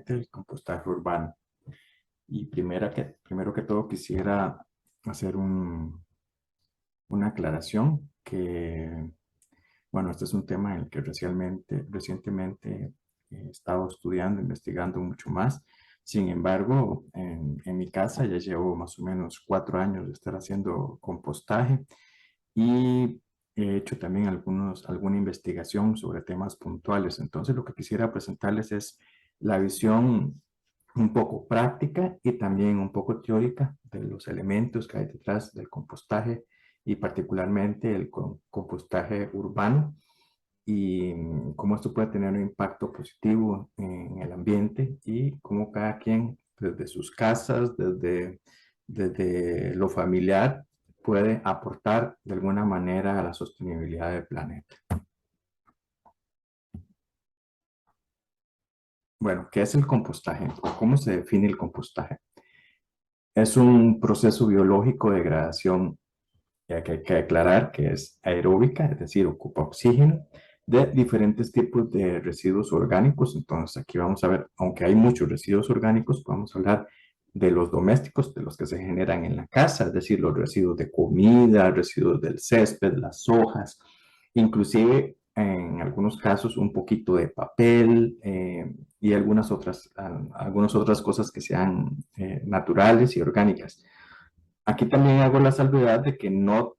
principalmente el compostaje urbano. Y primero que todo quisiera hacer una aclaración que, bueno, este es un tema en el que recientemente he estado estudiando, investigando mucho más. Sin embargo, en mi casa ya llevo más o menos 4 años de estar haciendo compostaje y he hecho también alguna investigación sobre temas puntuales. Entonces, lo que quisiera presentarles es la visión un poco práctica y también un poco teórica de los elementos que hay detrás del compostaje y particularmente el compostaje urbano y cómo esto puede tener un impacto positivo en el ambiente y cómo cada quien desde sus casas, desde lo familiar, puede aportar de alguna manera a la sostenibilidad del planeta. Bueno, ¿qué es el compostaje? ¿Cómo se define el compostaje? Es un proceso biológico de degradación que hay que aclarar que es aeróbica, es decir, ocupa oxígeno, de diferentes tipos de residuos orgánicos. Entonces aquí vamos a ver, aunque hay muchos residuos orgánicos, vamos a hablar de los domésticos, de los que se generan en la casa, es decir, los residuos de comida, residuos del césped, las hojas, inclusive en algunos casos un poquito de papel y algunas otras cosas que sean naturales y orgánicas. Aquí también hago la salvedad de que no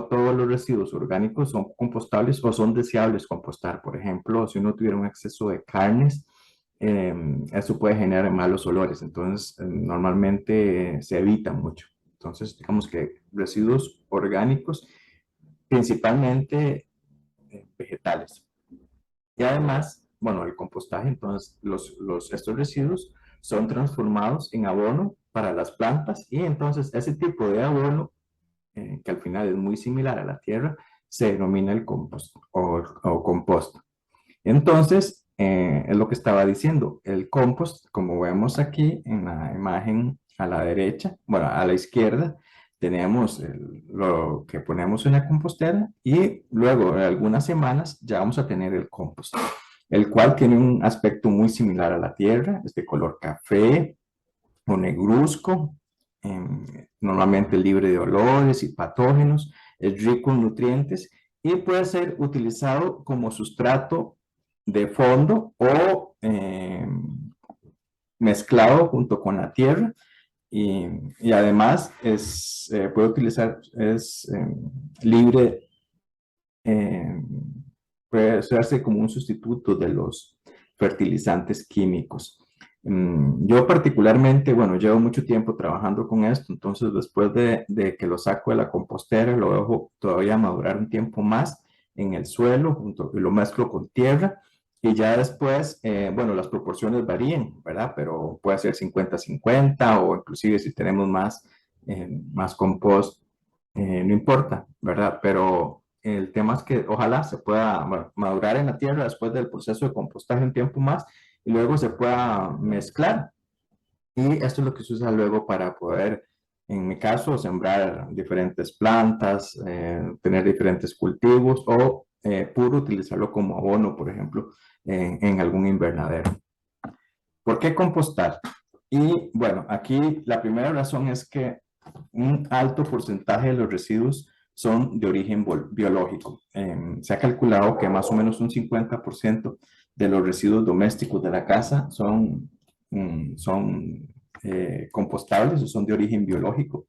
todos los residuos orgánicos son compostables o son deseables compostar. Por ejemplo, si uno tuviera un exceso de carnes, eso puede generar malos olores. Entonces, normalmente se evita mucho. Entonces, digamos que residuos orgánicos, principalmente vegetales. Y además, bueno, el compostaje, entonces estos residuos son transformados en abono para las plantas y entonces ese tipo de abono, que al final es muy similar a la tierra, se denomina el compost o compost. Entonces, es lo que estaba diciendo, el compost, como vemos aquí en la imagen a la derecha, bueno, a la izquierda, tenemos lo que ponemos en la compostera y luego de algunas semanas ya vamos a tener el compost, el cual tiene un aspecto muy similar a la tierra, es de color café o negruzco, normalmente libre de olores y patógenos, es rico en nutrientes y puede ser utilizado como sustrato de fondo o mezclado junto con la tierra y además puede utilizar, es libre, eh, puede usarse como un sustituto de los fertilizantes químicos. Yo particularmente, bueno, llevo mucho tiempo trabajando con esto, entonces después de que lo saco de la compostera, lo dejo todavía madurar un tiempo más en el suelo y lo mezclo con tierra y ya después, bueno, las proporciones varían, ¿verdad? Pero puede ser 50-50 o inclusive si tenemos más compost, no importa, ¿verdad? Pero el tema es que ojalá se pueda, bueno, madurar en la tierra después del proceso de compostaje un tiempo más y luego se pueda mezclar. Y esto es lo que se usa luego para poder, en mi caso, sembrar diferentes plantas, tener diferentes cultivos o puro utilizarlo como abono, por ejemplo, en algún invernadero. ¿Por qué compostar? Y bueno, aquí la primera razón es que un alto porcentaje de los residuos son de origen biológico. Se ha calculado que más o menos un 50% de los residuos domésticos de la casa son compostables o son de origen biológico.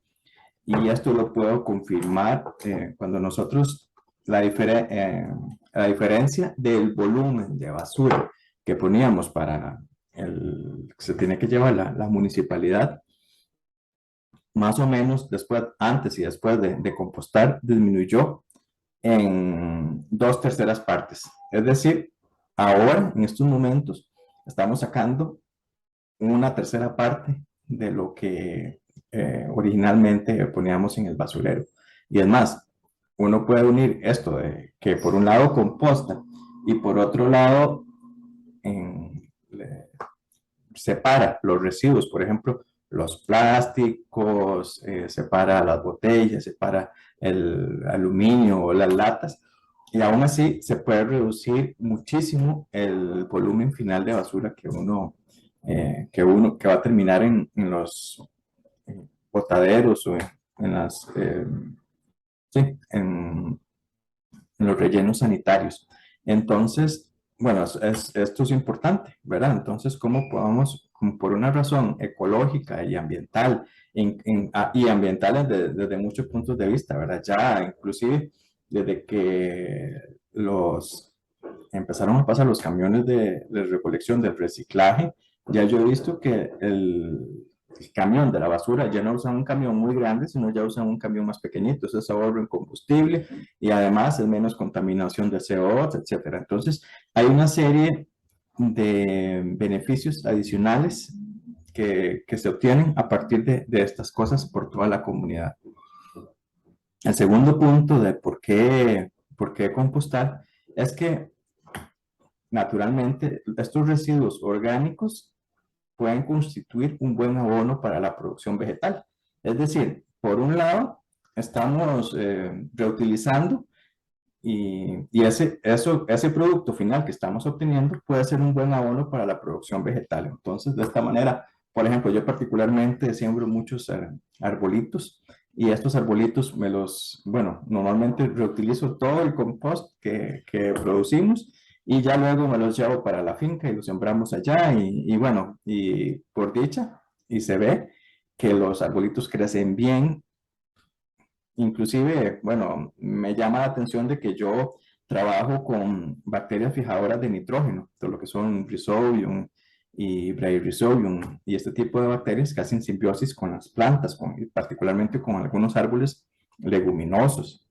Y esto lo puedo confirmar cuando nosotros, la diferencia del volumen de basura que poníamos para que se tiene que llevar la municipalidad, más o menos antes y después de compostar, disminuyó en 2/3 partes. Es decir, ahora, en estos momentos, estamos sacando una tercera parte de lo que originalmente poníamos en el basurero. Y es más, uno puede unir esto de que por un lado composta y por otro lado separa los residuos, por ejemplo, los plásticos, separa las botellas, separa el aluminio o las latas, y aún así se puede reducir muchísimo el volumen final de basura que uno que va a terminar en los botaderos o en las, sí, en los rellenos sanitarios. Entonces, bueno, esto es importante, ¿verdad? Entonces, ¿cómo podemos, como por una razón ecológica y ambiental, y ambientales desde muchos puntos de vista, ¿verdad? Ya inclusive desde que los empezaron a pasar los camiones de recolección del reciclaje, ya yo he visto que el camión de la basura ya no usan un camión muy grande, sino ya usan un camión más pequeñito. Eso es ahorro en combustible y además es menos contaminación de CO2, etcétera. Entonces, hay una serie de beneficios adicionales que se obtienen a partir de estas cosas por toda la comunidad. El segundo punto de por qué compostar es que naturalmente estos residuos orgánicos pueden constituir un buen abono para la producción vegetal. Es decir, por un lado, estamos reutilizando y ese producto final que estamos obteniendo puede ser un buen abono para la producción vegetal. Entonces, de esta manera, por ejemplo, yo particularmente siembro muchos arbolitos y estos arbolitos bueno, normalmente reutilizo todo el compost que producimos y ya luego me los llevo para la finca y los sembramos allá y bueno, y por dicha, y se ve que los arbolitos crecen bien. Inclusive, bueno, me llama la atención de que yo trabajo con bacterias fijadoras de nitrógeno, todo lo que son Rhizobium y Bradyrhizobium y este tipo de bacterias que hacen simbiosis con las plantas, particularmente con algunos árboles leguminosos.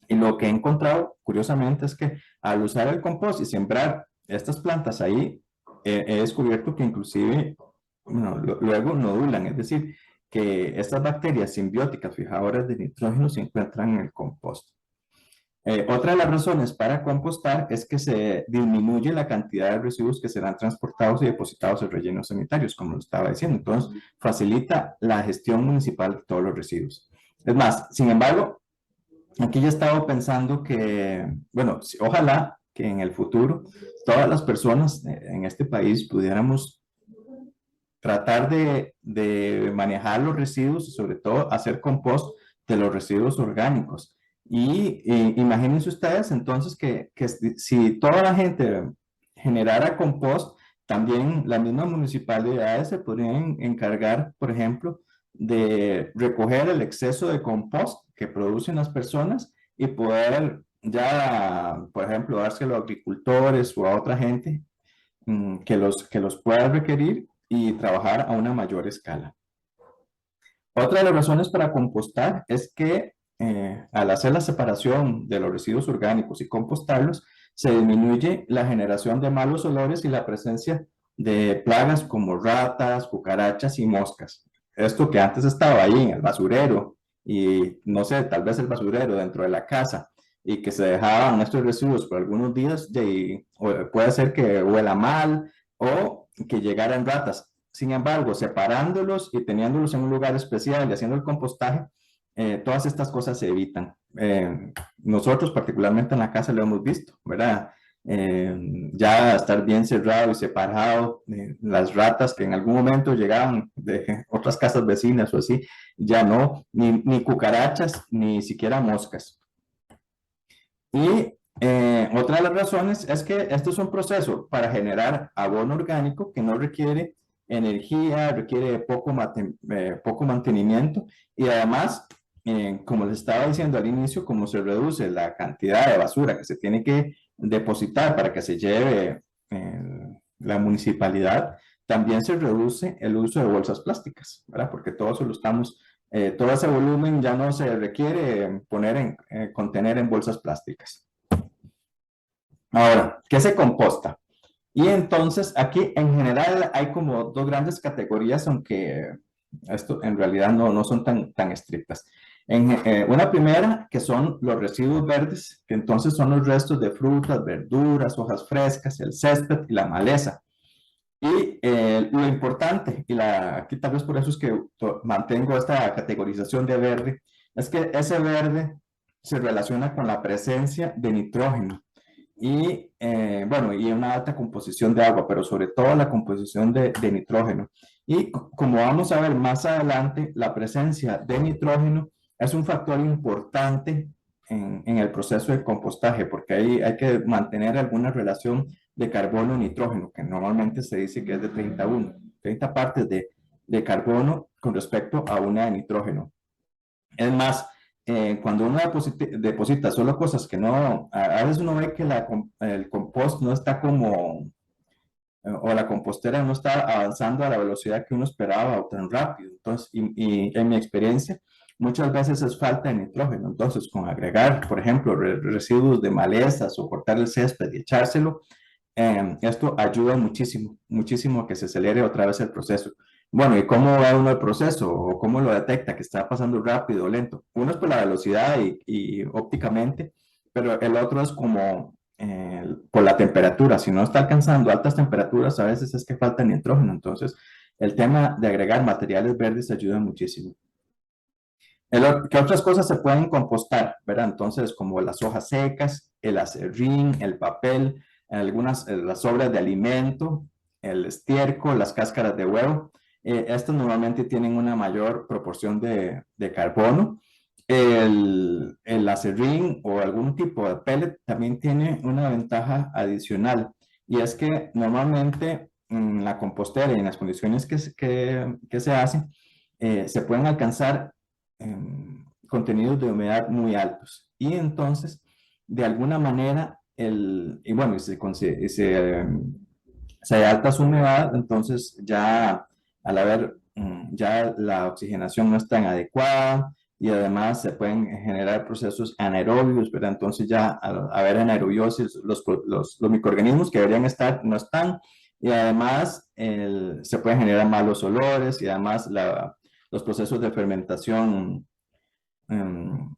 Y lo que he encontrado, curiosamente, es que al usar el compost y sembrar estas plantas ahí, he descubierto que inclusive, bueno, luego nodulan, es decir, que estas bacterias simbióticas fijadoras de nitrógeno se encuentran en el compost. Otra de las razones para compostar es que se disminuye la cantidad de residuos que serán transportados y depositados en rellenos sanitarios, como lo estaba diciendo. Entonces, facilita la gestión municipal de todos los residuos. Es más, sin embargo, aquí yo he estado pensando que, bueno, ojalá que en el futuro todas las personas en este país pudiéramos tratar de manejar los residuos y sobre todo hacer compost de los residuos orgánicos. Imagínense ustedes entonces que si toda la gente generara compost, también las mismas municipalidades se podrían encargar, por ejemplo, de recoger el exceso de compost que producen las personas y poder ya, por ejemplo, dárselo a agricultores o a otra gente que los pueda requerir y trabajar a una mayor escala. Otra de las razones para compostar es que al hacer la separación de los residuos orgánicos y compostarlos, se disminuye la generación de malos olores y la presencia de plagas como ratas, cucarachas y moscas. Esto que antes estaba ahí en el basurero y no sé, tal vez el basurero dentro de la casa y que se dejaban estos residuos por algunos días, puede ser que huela mal o que llegaran ratas. Sin embargo, separándolos y teniéndolos en un lugar especial y haciendo el compostaje, todas estas cosas se evitan. Nosotros, particularmente en la casa, lo hemos visto, ¿verdad? Ya estar bien cerrado y separado, las ratas que en algún momento llegaban de otras casas vecinas o así, ya no, ni cucarachas, ni siquiera moscas. Y otra de las razones es que esto es un proceso para generar abono orgánico que no requiere energía, requiere poco mantenimiento y además, como les estaba diciendo al inicio, como se reduce la cantidad de basura que se tiene que depositar para que se lleve la municipalidad, también se reduce el uso de bolsas plásticas, ¿verdad? Porque todo eso lo estamos todo ese volumen ya no se requiere contener en bolsas plásticas. Ahora, ¿qué se composta? Y entonces aquí en general hay como dos grandes categorías, aunque esto en realidad no son tan estrictas. Una primera, que son los residuos verdes, que entonces son los restos de frutas, verduras, hojas frescas, el césped y la maleza. Y lo importante, aquí tal vez por eso es que mantengo esta categorización de verde, es que ese verde se relaciona con la presencia de nitrógeno. y, bueno, y una alta composición de agua, pero sobre todo la composición de nitrógeno. Y como vamos a ver más adelante, la presencia de nitrógeno es un factor importante en el proceso de compostaje, porque ahí hay que mantener alguna relación de carbono-nitrógeno, que normalmente se dice que es de 31, 30 partes de carbono con respecto a una de nitrógeno. Es más, cuando uno deposita solo cosas que no, a veces uno ve que el compost no está como, o la compostera no está avanzando a la velocidad que uno esperaba o tan rápido. Entonces, y en mi experiencia, muchas veces es falta de nitrógeno. Entonces, con agregar, por ejemplo, residuos de malezas o cortar el césped y echárselo, esto ayuda muchísimo, muchísimo a que se acelere otra vez el proceso. Bueno, ¿y cómo va uno el proceso? ¿O cómo lo detecta que está pasando rápido o lento? Uno es por la velocidad y ópticamente, pero el otro es como por la temperatura. Si no está alcanzando altas temperaturas, a veces es que falta nitrógeno. Entonces, el tema de agregar materiales verdes ayuda muchísimo. ¿Qué otras cosas se pueden compostar? ¿Verdad? Entonces, como las hojas secas, el acerrín, el papel, algunas, las sobras de alimento, el estiércol, las cáscaras de huevo. Estos normalmente tienen una mayor proporción de carbono. El acerrín o algún tipo de pellet también tiene una ventaja adicional, y es que normalmente en la compostera y en las condiciones que se hacen, se pueden alcanzar contenidos de humedad muy altos. Y entonces, de alguna manera, y bueno, se hay alta su humedad, entonces ya al haber, ya la oxigenación no es tan adecuada, y además se pueden generar procesos anaerobios, ¿verdad? Entonces ya al haber anaerobiosis, los microorganismos que deberían estar no están, y además se pueden generar malos olores, y además los procesos de fermentación em,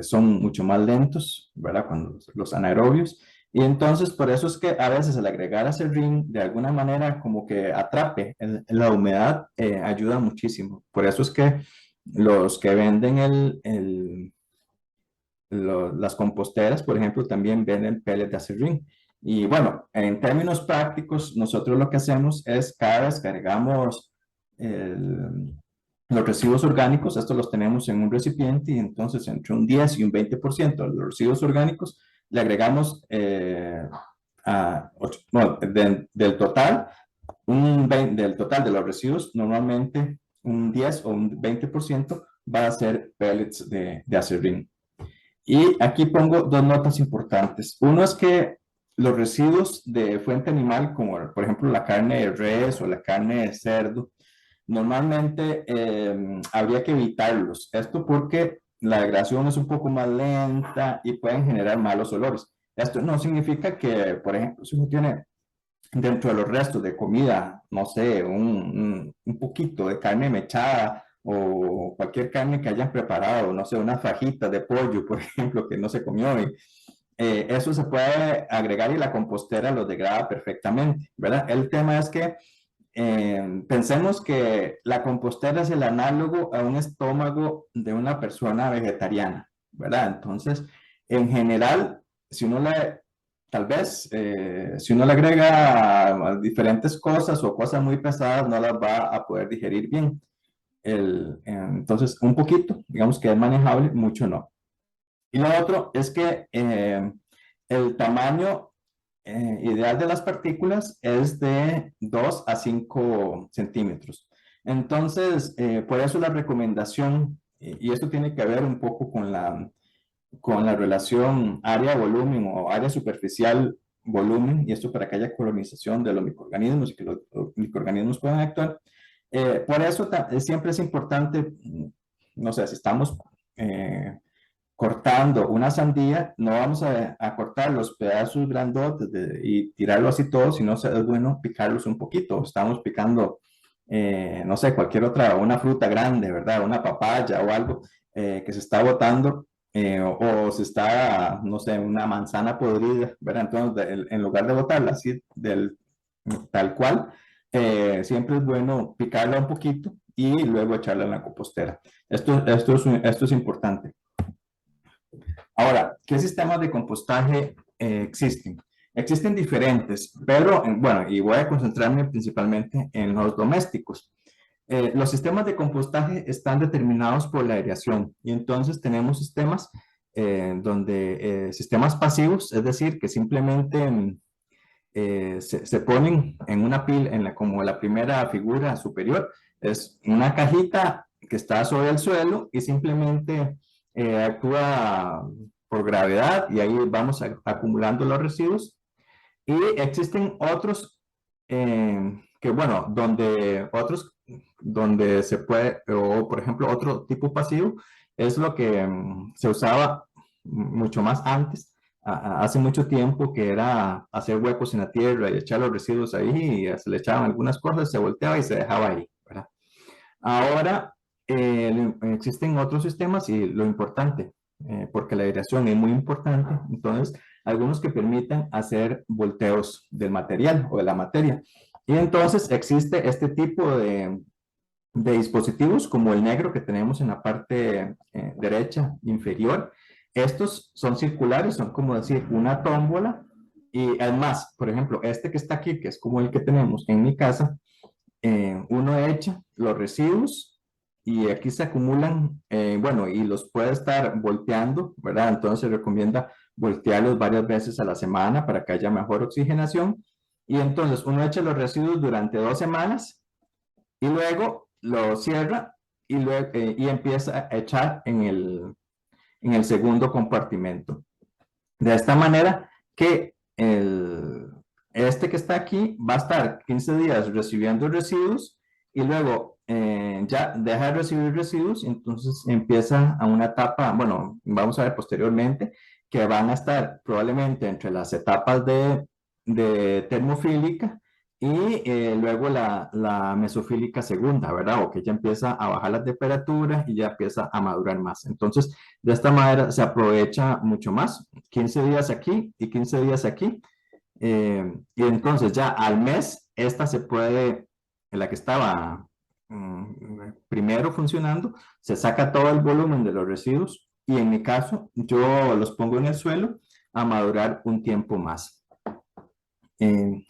son mucho más lentos, ¿verdad? Cuando los anaerobios. Y entonces, por eso es que a veces al agregar acerrín, de alguna manera como que atrape la humedad, ayuda muchísimo. Por eso es que los que venden las composteras, por ejemplo, también venden pellets de acerrín. Y bueno, en términos prácticos, nosotros lo que hacemos es cada vez que agregamos los residuos orgánicos, estos los tenemos en un recipiente, y entonces entre un 10 y un 20% de los residuos orgánicos le agregamos bueno, del total, del total de los residuos, normalmente un 10 o un 20% va a ser pellets de acerrín. Y aquí pongo dos notas importantes. Uno es que los residuos de fuente animal, como por ejemplo la carne de res o la carne de cerdo, normalmente habría que evitarlos. Esto porque la degradación es un poco más lenta y pueden generar malos olores. Esto no significa que, por ejemplo, si uno tiene dentro de los restos de comida, no sé, un poquito de carne mechada o cualquier carne que hayan preparado, no sé, una fajita de pollo, por ejemplo, que no se comió, y eso se puede agregar y la compostera lo degrada perfectamente, ¿verdad? El tema es que pensemos que la compostera es el análogo a un estómago de una persona vegetariana, ¿verdad? Entonces, en general, si uno le, tal vez, si uno le agrega diferentes cosas o cosas muy pesadas, no las va a poder digerir bien. Entonces, un poquito, digamos que es manejable, mucho no. Y lo otro es que el tamaño ideal de las partículas es de 2 a 5 centímetros. Entonces, por eso la recomendación, y esto tiene que ver un poco con la relación área-volumen o área superficial-volumen, y esto para que haya colonización de los microorganismos y que los microorganismos puedan actuar. Por eso siempre es importante, no sé, si estamos cortando una sandía, no vamos a cortar los pedazos grandotes y tirarlo así todo, sino es bueno picarlos un poquito. Estamos picando, no sé, cualquier otra, una fruta grande, ¿verdad? Una papaya o algo que se está botando, o se está, no sé, una manzana podrida, ¿verdad? Entonces, en lugar de botarla así tal cual, siempre es bueno picarla un poquito y luego echarla en la compostera. Esto es importante. Ahora, ¿qué sistemas de compostaje existen. Existen diferentes, pero bueno, y voy a concentrarme principalmente en los domésticos. Los sistemas de compostaje están determinados por la aireación y entonces tenemos sistemas sistemas pasivos, es decir, que simplemente se ponen en una pila, como la primera figura superior, es una cajita que está sobre el suelo y simplemente actúa por gravedad y ahí vamos acumulando los residuos. Y existen otros que, bueno, donde se puede, o por ejemplo, otro tipo pasivo es lo que se usaba mucho más antes, hace mucho tiempo, que era hacer huecos en la tierra y echar los residuos ahí, y se le echaban algunas cosas, se volteaba y se dejaba ahí, ¿verdad? Ahora existen otros sistemas y lo importante, porque la aireación es muy importante, entonces algunos que permitan hacer volteos del material o de la materia. Y entonces existe este tipo de dispositivos como el negro que tenemos en la parte derecha inferior. Estos son circulares, son como decir una tómbola. Y además, por ejemplo, este que está aquí, que es como el que tenemos en mi casa, uno echa los residuos y aquí se acumulan, bueno, y los puede estar volteando, ¿verdad? Entonces se recomienda voltearlos varias veces a la semana para que haya mejor oxigenación. Y entonces uno echa los residuos durante 2 semanas y luego lo cierra y empieza a echar en el segundo compartimento. De esta manera que este que está aquí va a estar 15 días recibiendo residuos y luego ya deja de recibir residuos y entonces empieza a una etapa, bueno, vamos a ver posteriormente, que van a estar probablemente entre las etapas de termofílica y luego la mesofílica segunda, ¿verdad? O que ya empieza a bajar la temperatura y ya empieza a madurar más. Entonces, de esta manera se aprovecha mucho más, 15 días aquí y 15 días aquí. Y entonces ya al mes, esta se puede, en la que estaba primero funcionando, se saca todo el volumen de los residuos y en mi caso yo los pongo en el suelo a madurar un tiempo más.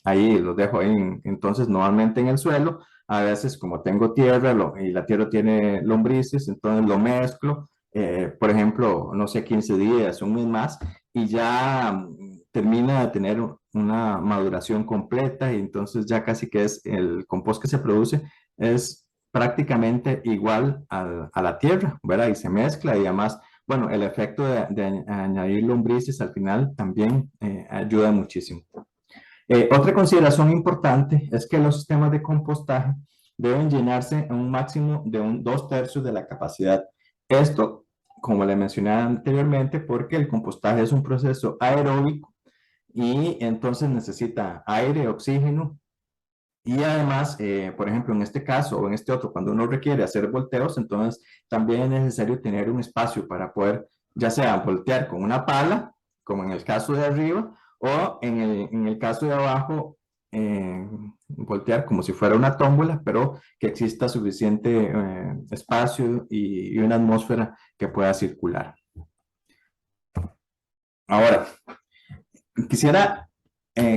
Ahí los dejo ahí, entonces normalmente en el suelo, a veces como tengo tierra y la tierra tiene lombrices, entonces lo mezclo, por ejemplo, no sé, 15 días, un mes más, y ya termina de tener una maduración completa y entonces ya casi que es el compost que se produce, es prácticamente igual a la tierra, ¿verdad? Y se mezcla y además, bueno, el efecto de añadir lombrices al final también ayuda muchísimo. Otra consideración importante es que los sistemas de compostaje deben llenarse en un máximo de 2/3 de la capacidad. Esto, como le mencioné anteriormente, porque el compostaje es un proceso aeróbico y entonces necesita aire, oxígeno y además, por ejemplo, en este caso o en este otro, cuando uno requiere hacer volteos, entonces también es necesario tener un espacio para poder, ya sea voltear con una pala, como en el caso de arriba, o en el caso de abajo, voltear como si fuera una tómbola, pero que exista suficiente espacio y una atmósfera que pueda circular. Ahora, quisiera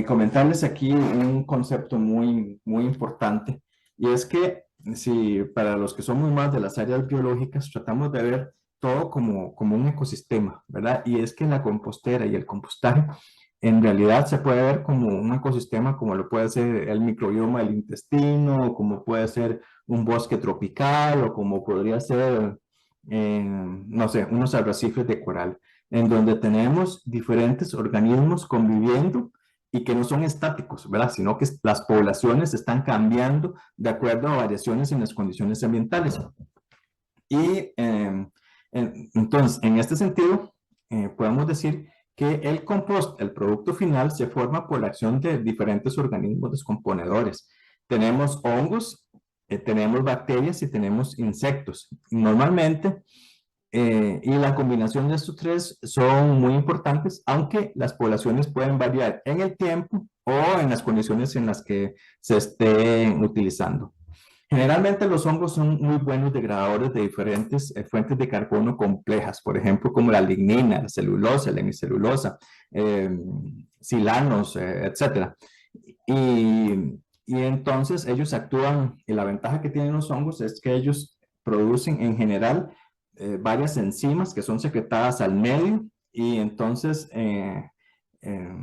comentarles aquí un concepto muy, muy importante, y es que si para los que somos más de las áreas biológicas, tratamos de ver todo como un ecosistema, ¿verdad? Y es que la compostera y el compostaje en realidad se puede ver como un ecosistema, como lo puede ser el microbioma del intestino, o como puede ser un bosque tropical, o como podría ser, no sé, unos arrecifes de coral en donde tenemos diferentes organismos conviviendo y que no son estáticos, ¿verdad? Sino que las poblaciones están cambiando de acuerdo a variaciones en las condiciones ambientales. Y entonces, en este sentido, podemos decir que el compost, el producto final, se forma por la acción de diferentes organismos descomponedores. Tenemos hongos, tenemos bacterias y tenemos insectos. Normalmente, y la combinación de estos tres son muy importantes, aunque las poblaciones pueden variar en el tiempo o en las condiciones en las que se estén utilizando. Generalmente los hongos son muy buenos degradadores de diferentes fuentes de carbono complejas, por ejemplo, como la lignina, la celulosa, la hemicelulosa, eh, silanos, etcétera. Y entonces ellos actúan, y la ventaja que tienen los hongos es que ellos producen en general varias enzimas que son secretadas al medio y entonces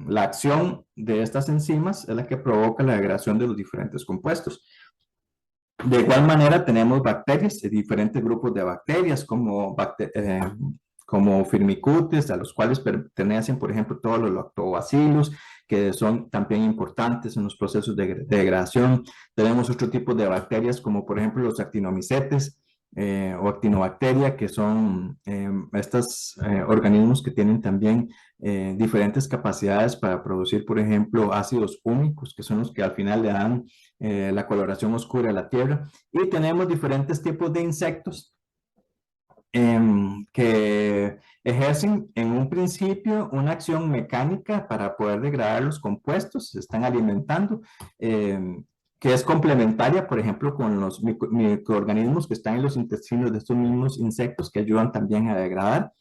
la acción de estas enzimas es la que provoca la degradación de los diferentes compuestos. De igual manera, tenemos bacterias, diferentes grupos de bacterias, como Firmicutes, a los cuales pertenecen, por ejemplo, todos los lactobacillus, que son también importantes en los procesos de degradación. Tenemos otro tipo de bacterias, como por ejemplo los actinomycetes o actinobacteria, que son estos organismos que tienen también diferentes capacidades para producir, por ejemplo, ácidos húmicos, que son los que al final le dan la coloración oscura de la Tierra. Y tenemos diferentes tipos de insectos que ejercen en un principio una acción mecánica para poder degradar los compuestos, se están alimentando, que es complementaria, por ejemplo, con los microorganismos que están en los intestinos de estos mismos insectos que ayudan también a degradar.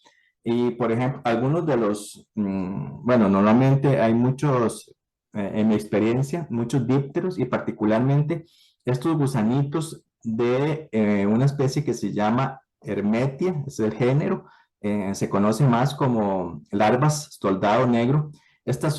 Y, por ejemplo, algunos de los, bueno, normalmente hay muchos, en mi experiencia, muchos dípteros y particularmente estos gusanitos de una especie que se llama Hermetia, es el género, se conoce más como larvas soldado negro. Estas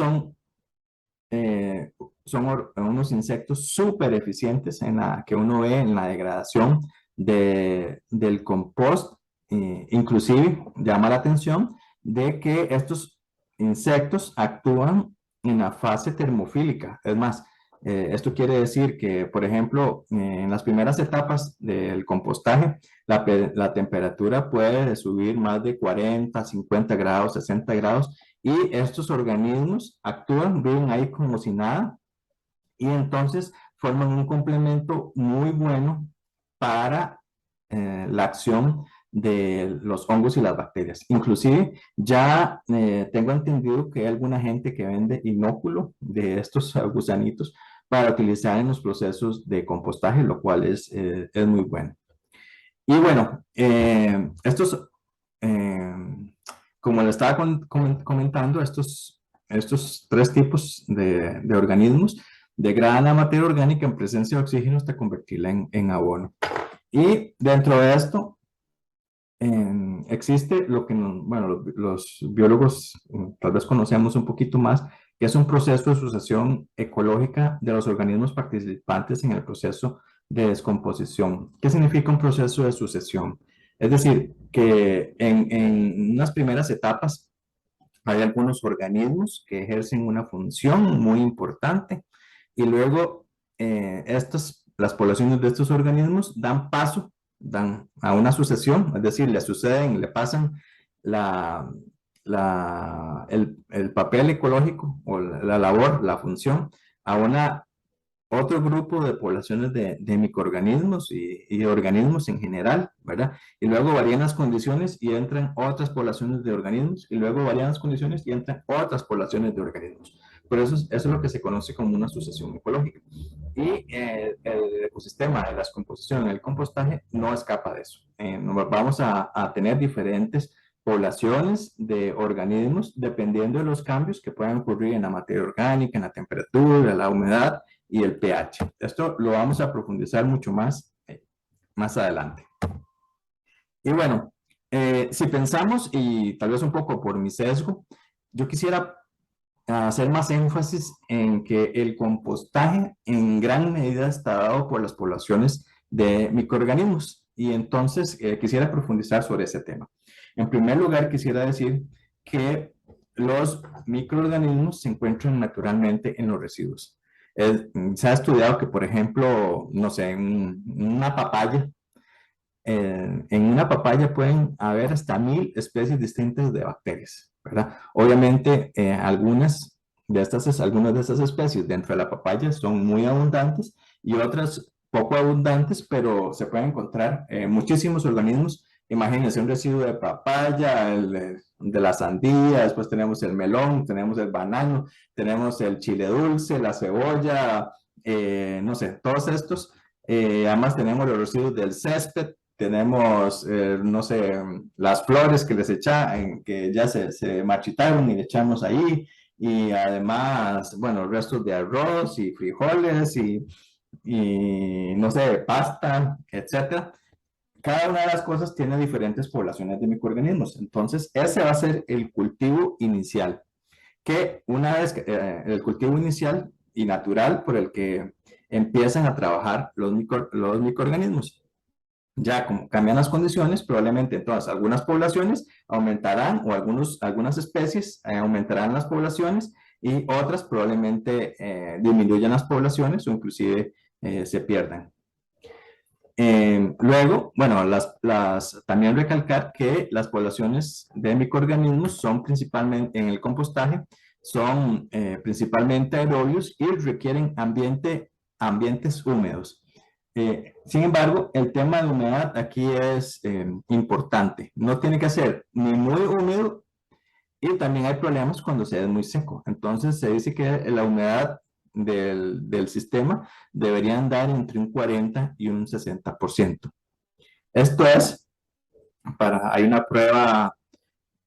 eh, son unos insectos súper eficientes en que uno ve en la degradación del compost. Inclusive llama la atención de que estos insectos actúan en la fase termofílica. Es más, esto quiere decir que, por ejemplo, en las primeras etapas del compostaje, la temperatura puede subir más de 40, 50 grados, 60 grados, y estos organismos actúan, viven ahí como si nada, y entonces forman un complemento muy bueno para la acción de los hongos y las bacterias. Inclusive ya tengo entendido que hay alguna gente que vende inóculo de estos gusanitos para utilizar en los procesos de compostaje, lo cual es muy bueno. Y bueno, eh, como le estaba comentando, estos tres tipos de organismos degradan la materia orgánica en presencia de oxígeno hasta convertirla en abono. Y dentro de esto existe lo que bueno, los biólogos tal vez conocemos un poquito más, que es un proceso de sucesión ecológica de los organismos participantes en el proceso de descomposición. ¿Qué significa un proceso de sucesión? Es decir, que en unas primeras etapas hay algunos organismos que ejercen una función muy importante y luego las poblaciones de estos organismos dan paso dan a una sucesión, es decir, le pasan la, el papel ecológico o la labor, la función a otro grupo de poblaciones de microorganismos y organismos en general, ¿verdad? Y luego varían las condiciones y entran otras poblaciones de organismos, y luego varían las condiciones y entran otras poblaciones de organismos. Por eso es lo que se conoce como una sucesión ecológica. Y el ecosistema de la descomposición, el compostaje, no escapa de eso. Vamos a tener diferentes poblaciones de organismos dependiendo de los cambios que puedan ocurrir en la materia orgánica, en la temperatura, la humedad y el pH. Esto lo vamos a profundizar mucho más adelante. Y bueno, si pensamos, y tal vez un poco por mi sesgo, yo quisiera hacer más énfasis en que el compostaje en gran medida está dado por las poblaciones de microorganismos. Y entonces quisiera profundizar sobre ese tema. En primer lugar, quisiera decir que los microorganismos se encuentran naturalmente en los residuos. Se ha estudiado que, por ejemplo, no sé, en una papaya pueden haber hasta 1000 especies distintas de bacterias, ¿verdad? Obviamente, algunas de estas especies dentro de la papaya son muy abundantes y otras poco abundantes, pero se pueden encontrar muchísimos organismos. Imagínense un residuo de papaya, de la sandía, después tenemos el melón, tenemos el banano, tenemos el chile dulce, la cebolla, no sé, todos estos Además tenemos los residuos del césped, tenemos, no sé, las flores que les echan, que ya se marchitaron y le echamos ahí, y además, bueno, restos de arroz y frijoles y no sé, pasta, etcétera. Cada una de las cosas tiene diferentes poblaciones de microorganismos. Entonces, ese va a ser el cultivo inicial, que una vez que, el cultivo inicial y natural por el que empiezan a trabajar los microorganismos. Ya como cambian las condiciones, probablemente entonces algunas poblaciones aumentarán o algunas especies aumentarán las poblaciones y otras probablemente disminuyan las poblaciones o inclusive se pierdan. Luego, bueno, también recalcar que las poblaciones de microorganismos son principalmente, en el compostaje, son principalmente aerobios y requieren ambientes húmedos. Sin embargo, el tema de humedad aquí es importante. No tiene que ser ni muy húmedo y también hay problemas cuando se es muy seco. Entonces se dice que la humedad del sistema debería andar entre un 40 y un 60%. Esto es, hay una prueba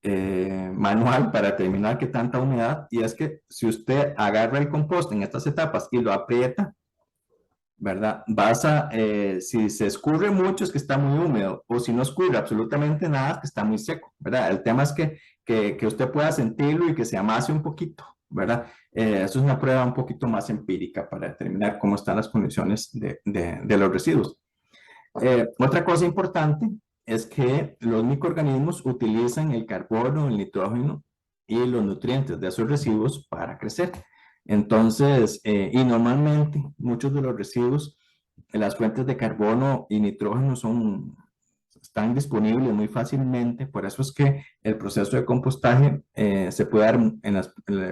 manual para determinar qué tanta humedad, y es que si usted agarra el compost en estas etapas y lo aprieta, ¿verdad? Si se escurre mucho es que está muy húmedo, o si no escurre absolutamente nada es que está muy seco, ¿verdad? El tema es que usted pueda sentirlo y que se amase un poquito, ¿verdad? Eso es una prueba un poquito más empírica para determinar cómo están las condiciones de los residuos. Otra cosa importante es que los microorganismos utilizan el carbono, el nitrógeno y los nutrientes de esos residuos para crecer. Entonces, y normalmente muchos de los residuos, las fuentes de carbono y nitrógeno están disponibles muy fácilmente, por eso es que el proceso de compostaje se puede dar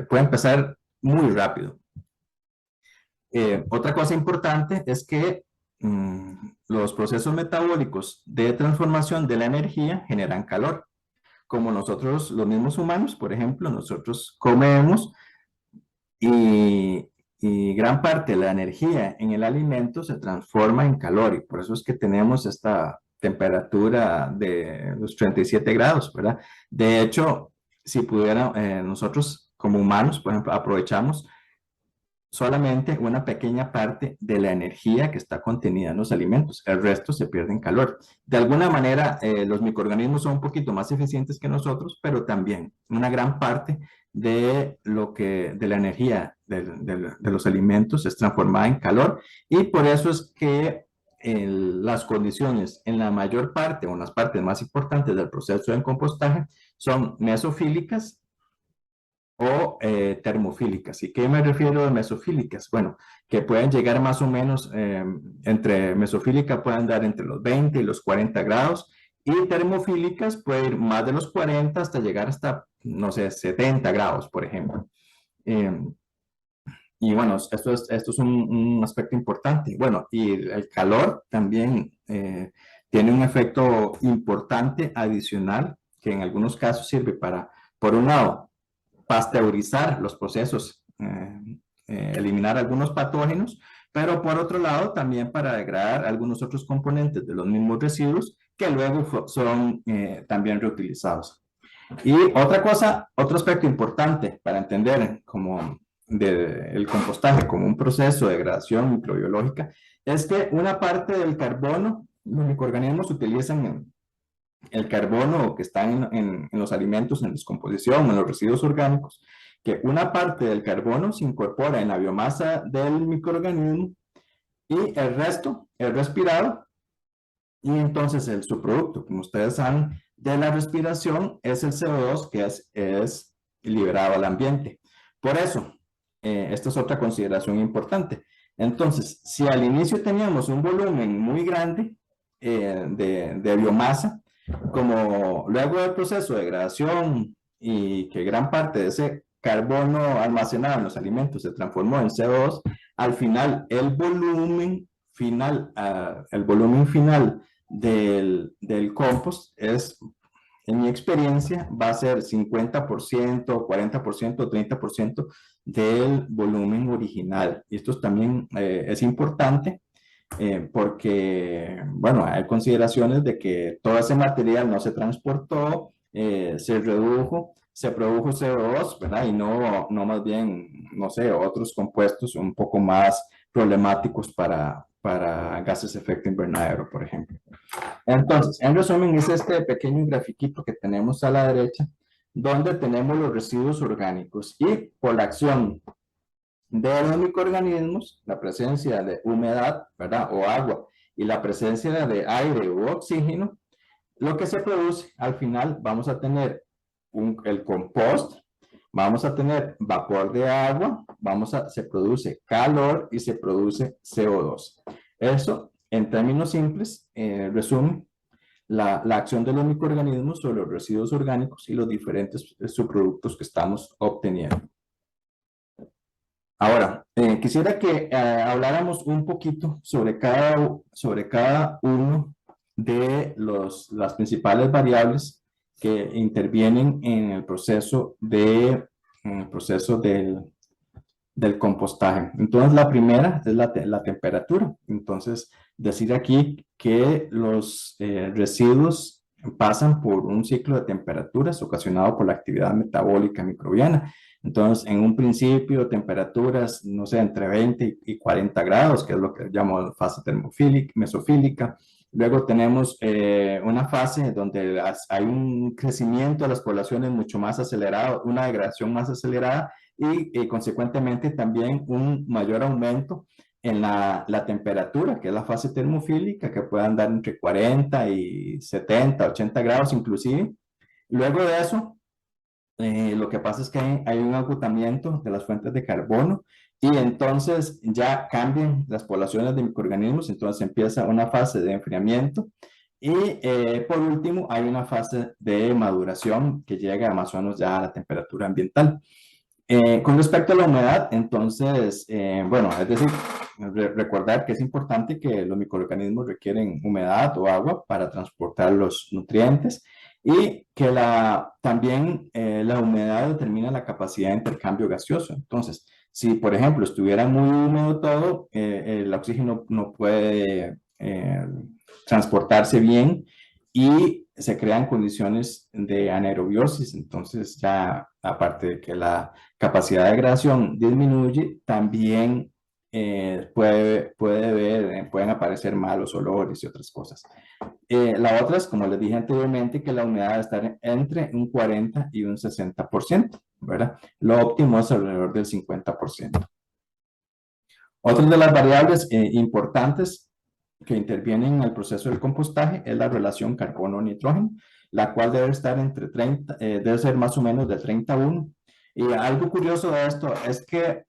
puede empezar muy rápido. Otra cosa importante es que los procesos metabólicos de transformación de la energía generan calor. Como nosotros, los mismos humanos, por ejemplo, nosotros comemos y, y gran parte de la energía en el alimento se transforma en calor y por eso es que tenemos esta temperatura de los 37 grados, ¿verdad? De hecho, si pudiera, nosotros como humanos, por ejemplo, aprovechamos solamente una pequeña parte de la energía que está contenida en los alimentos. El resto se pierde en calor. De alguna manera, los microorganismos son un poquito más eficientes que nosotros, pero también una gran parte de la energía de los alimentos es transformada en calor y por eso es que las condiciones en la mayor parte o en las partes más importantes del proceso de compostaje son mesofílicas o termofílicas. ¿Y qué me refiero a mesofílicas? Bueno, que pueden llegar más o menos entre mesofílica pueden dar entre los 20 y los 40 grados y termofílicas puede ir más de los 40 hasta llegar hasta, no sé, 70 grados, por ejemplo. Eh, y bueno, esto es un aspecto importante. Bueno, y el calor también tiene un efecto importante adicional que en algunos casos sirve para, por un lado, pasteurizar los procesos, eliminar algunos patógenos, pero por otro lado también para degradar algunos otros componentes de los mismos residuos que luego son también reutilizados. Y otra cosa, otro aspecto importante para entender como el compostaje como un proceso de degradación microbiológica es que una parte del carbono, los microorganismos utilizan el carbono que está en los alimentos, en descomposición, en los residuos orgánicos, que una parte del carbono se incorpora en la biomasa del microorganismo y el resto es respirado y entonces el subproducto, como ustedes saben, de la respiración es el CO2 que es liberado al ambiente. Por eso, esta es otra consideración importante. Entonces, si al inicio teníamos un volumen muy grande de biomasa, como luego del proceso de degradación y que gran parte de ese carbono almacenado en los alimentos se transformó en CO2, al final el volumen final del compost es, en mi experiencia, va a ser 50%, 40%, 30% del volumen original. Y esto también es importante porque, bueno, hay consideraciones de que todo ese material no se transportó, se redujo, se produjo CO2, ¿verdad? Y no más bien, no sé, otros compuestos un poco más problemáticos para gases de efecto invernadero, por ejemplo. Entonces, en resumen, es este pequeño grafiquito que tenemos a la derecha, donde tenemos los residuos orgánicos y por la acción de los microorganismos, la presencia de humedad, ¿verdad? O agua y la presencia de aire u oxígeno, lo que se produce al final vamos a tener el compost, vamos a tener vapor de agua, se produce calor y se produce CO2. Eso, en términos simples, resume la acción de los microorganismos sobre los residuos orgánicos y los diferentes subproductos que estamos obteniendo. Ahora, quisiera que habláramos un poquito sobre cada uno de las principales variables que intervienen en el proceso, del compostaje. Entonces, la primera es la temperatura. Entonces, decir aquí que los residuos pasan por un ciclo de temperaturas ocasionado por la actividad metabólica microbiana. Entonces, en un principio, temperaturas, no sé, entre 20 y 40 grados, que es lo que llamamos fase termofílica, mesofílica. Luego tenemos una fase donde hay un crecimiento de las poblaciones mucho más acelerado, una degradación más acelerada y consecuentemente también un mayor aumento en la temperatura, que es la fase termofílica, que puede andar entre 40 y 70, 80 grados inclusive. Luego de eso, lo que pasa es que hay un agotamiento de las fuentes de carbono y entonces ya cambian las poblaciones de microorganismos, entonces empieza una fase de enfriamiento y por último hay una fase de maduración que llega más o menos ya a la temperatura ambiental. Con respecto a la humedad, entonces, bueno, es decir, recordar que es importante que los microorganismos requieren humedad o agua para transportar los nutrientes y que también la humedad determina la capacidad de intercambio gaseoso. Entonces, si por ejemplo estuviera muy húmedo todo, el oxígeno no puede transportarse bien y se crean condiciones de anaerobiosis. Entonces, ya aparte de que la capacidad de degradación disminuye, también pueden aparecer malos olores y otras cosas. La otra es, como les dije anteriormente, que la humedad debe estar entre un 40 y un 60%, ¿verdad? Lo óptimo es alrededor del 50%. Otra de las variables importantes que intervienen en el proceso del compostaje es la relación carbono-nitrógeno, la cual debe estar entre 30, debe ser más o menos de 31. Y algo curioso de esto es que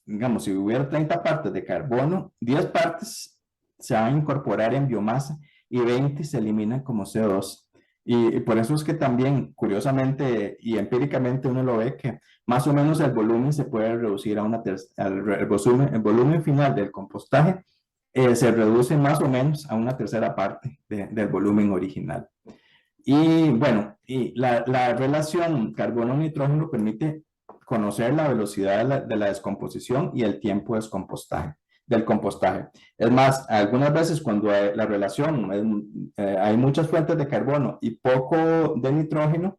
digamos, si hubiera 30 partes de carbono, 10 partes se van a incorporar en biomasa y 20 se eliminan como CO2. Y por eso es que también, curiosamente y empíricamente, uno lo ve que más o menos el volumen se puede reducir el volumen final del compostaje se reduce más o menos a una tercera parte del volumen original. Y bueno, la relación carbono-nitrógeno permite conocer la velocidad de la descomposición y el tiempo del compostaje. Es más, algunas veces cuando hay la relación, hay muchas fuentes de carbono y poco de nitrógeno,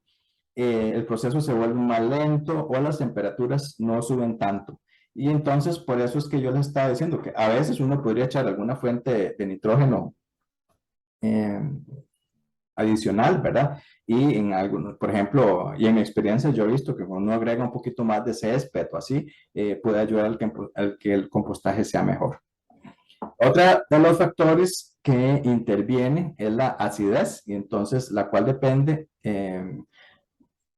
el proceso se vuelve más lento o las temperaturas no suben tanto. Y entonces, por eso es que yo les estaba diciendo que a veces uno podría echar alguna fuente de nitrógeno eh, adicional, ¿verdad? Y en algunos, por ejemplo, y en mi experiencia yo he visto que cuando uno agrega un poquito más de césped o así, puede ayudar al que el compostaje sea mejor. Otra de los factores que interviene es la acidez, y entonces la cual depende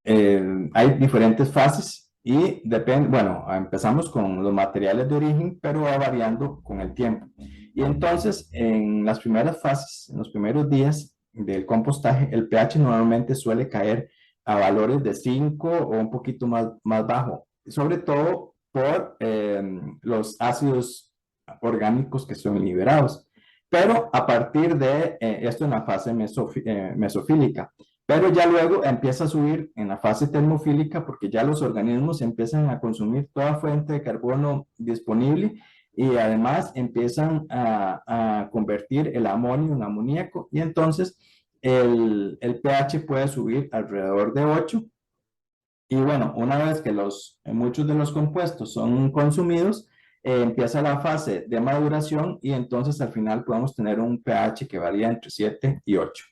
hay diferentes fases y depende, bueno, empezamos con los materiales de origen, pero va variando con el tiempo. Y entonces, en las primeras fases, en los primeros días del compostaje, el pH normalmente suele caer a valores de 5 o un poquito más bajo, sobre todo por los ácidos orgánicos que son liberados. Pero a partir de esto en la fase mesofílica, pero ya luego empieza a subir en la fase termofílica porque ya los organismos empiezan a consumir toda fuente de carbono disponible y además empiezan a convertir el amonio en amoníaco y entonces el pH puede subir alrededor de 8. Y bueno, una vez que muchos de los compuestos son consumidos, empieza la fase de maduración y entonces al final podemos tener un pH que varía entre 7 y 8.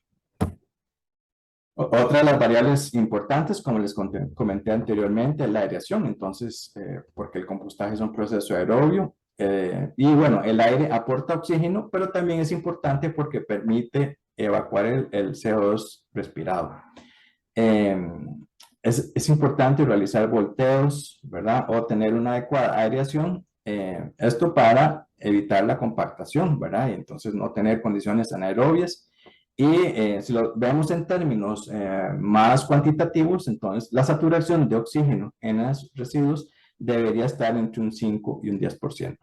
Otra de las variables importantes, como les comenté anteriormente, es la aireación. Entonces, porque el compostaje es un proceso aerobio, y bueno, el aire aporta oxígeno, pero también es importante porque permite evacuar el CO2 respirado. Es importante realizar volteos, ¿verdad? O tener una adecuada aireación. Esto para evitar la compactación, ¿verdad? Y entonces no tener condiciones anaerobias. Y si lo vemos en términos más cuantitativos, entonces la saturación de oxígeno en los residuos debería estar entre un 5 y un 10%.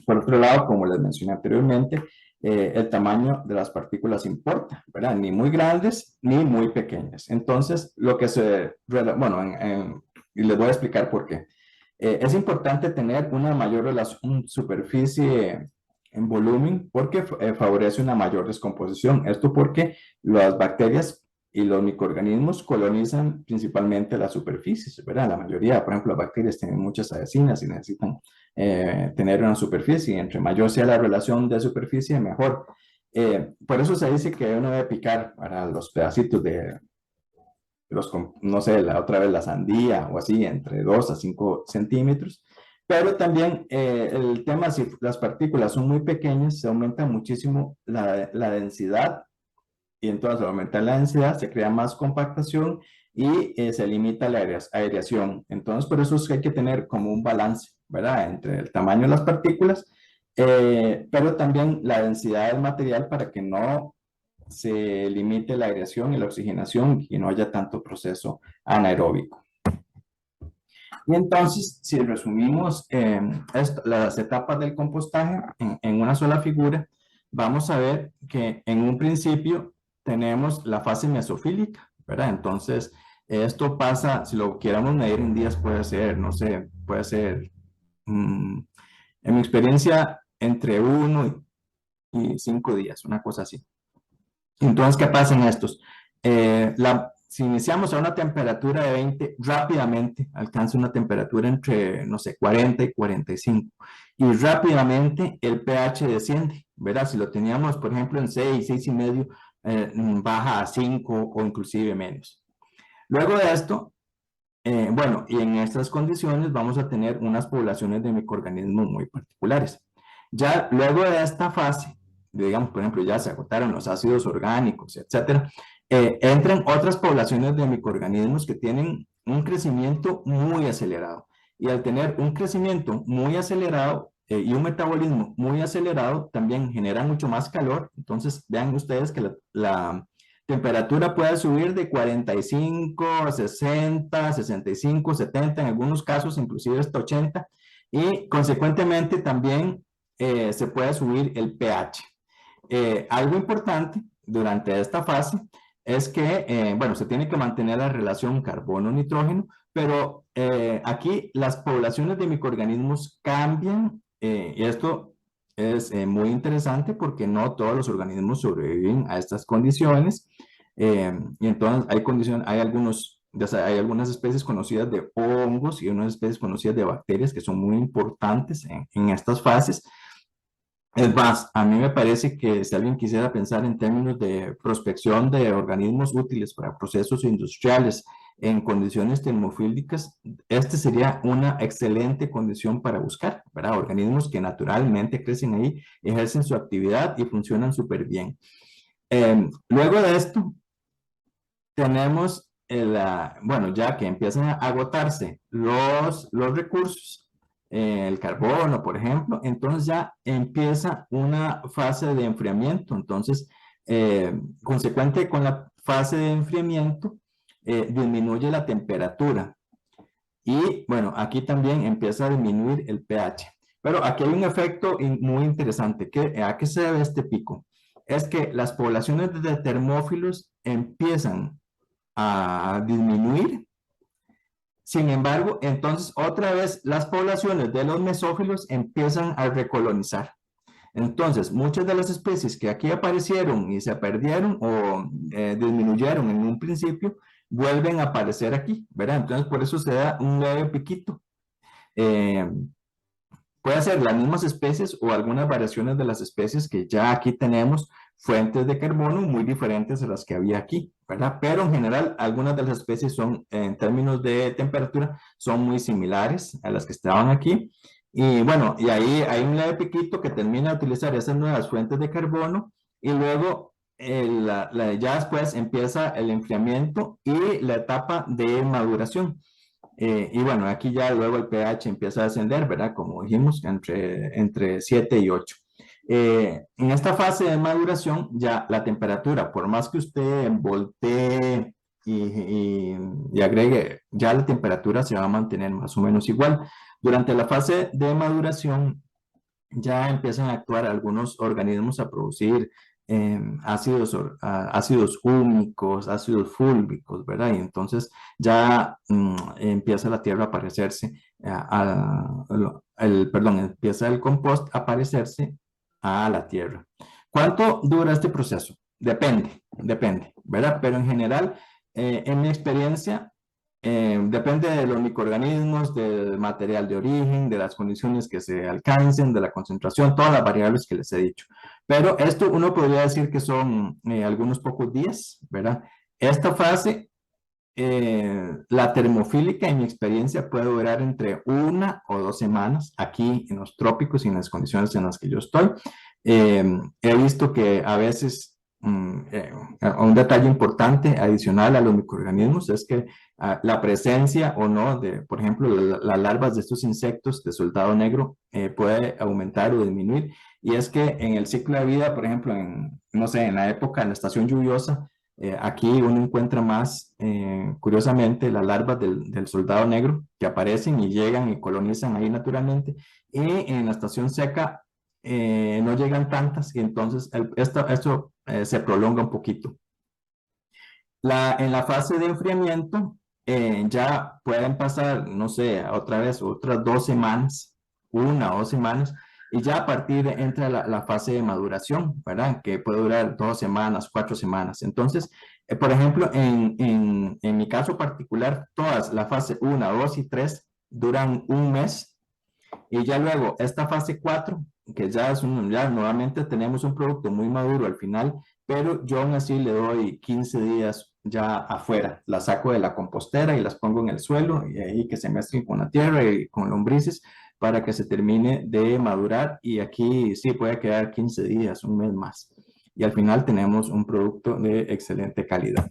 Por otro lado, como les mencioné anteriormente, el tamaño de las partículas importa, ¿verdad? Ni muy grandes ni muy pequeñas. Entonces, bueno, y les voy a explicar por qué. Es importante tener una mayor relación superficie en volumen porque favorece una mayor descomposición. Esto porque las bacterias y los microorganismos colonizan principalmente las superficies, ¿verdad? La mayoría, por ejemplo, las bacterias tienen muchas adhesinas y necesitan tener una superficie. Entre mayor sea la relación de superficie, mejor. Por eso se dice que uno debe picar para los pedacitos no sé, la otra vez la sandía o así, entre 2 a 5 centímetros. Pero también el tema, si las partículas son muy pequeñas, se aumenta muchísimo la densidad y entonces al aumentar la densidad se crea más compactación y se limita la aireación. Entonces, por eso es que hay que tener como un balance, ¿verdad? Entre el tamaño de las partículas, pero también la densidad del material para que no se limite la aireación y la oxigenación y no haya tanto proceso anaeróbico. Y entonces, si resumimos las etapas del compostaje en una sola figura, vamos a ver que en un principio tenemos la fase mesofílica, ¿verdad? Entonces, esto pasa, si lo quieramos medir en días, puede ser, no sé, puede ser, en mi experiencia, entre 1 y 5 días, una cosa así. Entonces, ¿qué pasa en estos? Si iniciamos a una temperatura de 20, rápidamente alcanza una temperatura entre, no sé, 40 y 45. Y rápidamente el pH desciende, ¿verdad? Si lo teníamos, por ejemplo, en 6, 6 y medio, baja a 5 o inclusive menos. Luego de esto, bueno, y en estas condiciones vamos a tener unas poblaciones de microorganismos muy particulares. Ya luego de esta fase, digamos, por ejemplo, ya se agotaron los ácidos orgánicos, etcétera, entran otras poblaciones de microorganismos que tienen un crecimiento muy acelerado. Y al tener un crecimiento muy acelerado y un metabolismo muy acelerado, también genera mucho más calor. Entonces, vean ustedes que la temperatura puede subir de 45 a 60, 65, 70, en algunos casos inclusive hasta 80, y consecuentemente también se puede subir el pH. Algo importante durante esta fase es que, bueno, se tiene que mantener la relación carbono-nitrógeno, pero aquí las poblaciones de microorganismos cambian, y esto es muy interesante porque no todos los organismos sobreviven a estas condiciones, y entonces hay algunas especies conocidas de hongos y unas especies conocidas de bacterias que son muy importantes en estas fases. Es más, a mí me parece que si alguien quisiera pensar en términos de prospección de organismos útiles para procesos industriales en condiciones termofílicas, este sería una excelente condición para buscar, ¿verdad? Organismos que naturalmente crecen ahí, ejercen su actividad y funcionan súper bien. Luego de esto, tenemos, bueno, ya que empiezan a agotarse los recursos, el carbono, por ejemplo, entonces ya empieza una fase de enfriamiento. Entonces, consecuente con la fase de enfriamiento, disminuye la temperatura. Y bueno, aquí también empieza a disminuir el pH. Pero aquí hay un efecto muy interesante. ¿A qué se debe este pico? Es que las poblaciones de termófilos empiezan a disminuir Sin embargo, entonces otra vez las poblaciones de los mesófilos empiezan a recolonizar. Entonces, muchas de las especies que aquí aparecieron y se perdieron o disminuyeron en un principio, vuelven a aparecer aquí, ¿verdad? Entonces, por eso se da un leve piquito. Eh, Puede ser las mismas especies o algunas variaciones de las especies que ya aquí tenemos fuentes de carbono muy diferentes a las que había aquí, ¿verdad? Pero en general, algunas de las especies son, en términos de temperatura, son muy similares a las que estaban aquí. Y bueno, y ahí hay un leve piquito que termina de utilizar esas nuevas fuentes de carbono y luego ya después empieza el enfriamiento y la etapa de maduración. Y bueno, aquí ya luego el pH empieza a descender, ¿verdad? Como dijimos, entre 7 y 8. En esta fase de maduración, ya la temperatura, por más que usted voltee y agregue, ya la temperatura se va a mantener más o menos igual. Durante la fase de maduración, ya empiezan a actuar algunos organismos a producir ácidos húmicos, ácidos fúlvicos, ¿verdad? Y entonces ya empieza la tierra a parecerse, perdón, empieza el compost a parecerse a la tierra. ¿Cuánto dura este proceso? Depende, ¿verdad? Pero en general, en mi experiencia, depende de los microorganismos, del material de origen, de las condiciones que se alcancen, de la concentración, todas las variables que les he dicho. Pero esto uno podría decir que son algunos pocos días, ¿verdad? Esta fase, la termofílica, en mi experiencia, puede durar entre 1 o 2 semanas aquí en los trópicos y en las condiciones en las que yo estoy. He visto que a veces un detalle importante adicional a los microorganismos es que la presencia o no de, por ejemplo, las larvas de estos insectos de soldado negro puede aumentar o disminuir. Y es que en el ciclo de vida, por ejemplo, no sé, en la época, en la estación lluviosa, aquí uno encuentra más, curiosamente, las larvas del soldado negro que aparecen y llegan y colonizan ahí naturalmente. Y en la estación seca no llegan tantas y entonces esto se prolonga un poquito. En la fase de enfriamiento ya pueden pasar, no sé, otra vez otras 2 semanas, 1 o 2 semanas, y ya a partir entra la fase de maduración, ¿verdad? Que puede durar 2 semanas, 4 semanas. Entonces, por ejemplo, en mi caso particular, todas, la fase 1, 2 y 3 duran un mes y ya luego, esta fase 4 que ya nuevamente tenemos un producto muy maduro al final, pero yo aún así le doy 15 días ya afuera. Las saco de la compostera y las pongo en el suelo y ahí que se mezclen con la tierra y con lombrices para que se termine de madurar y aquí sí puede quedar 15 días, un mes más. Y al final tenemos un producto de excelente calidad.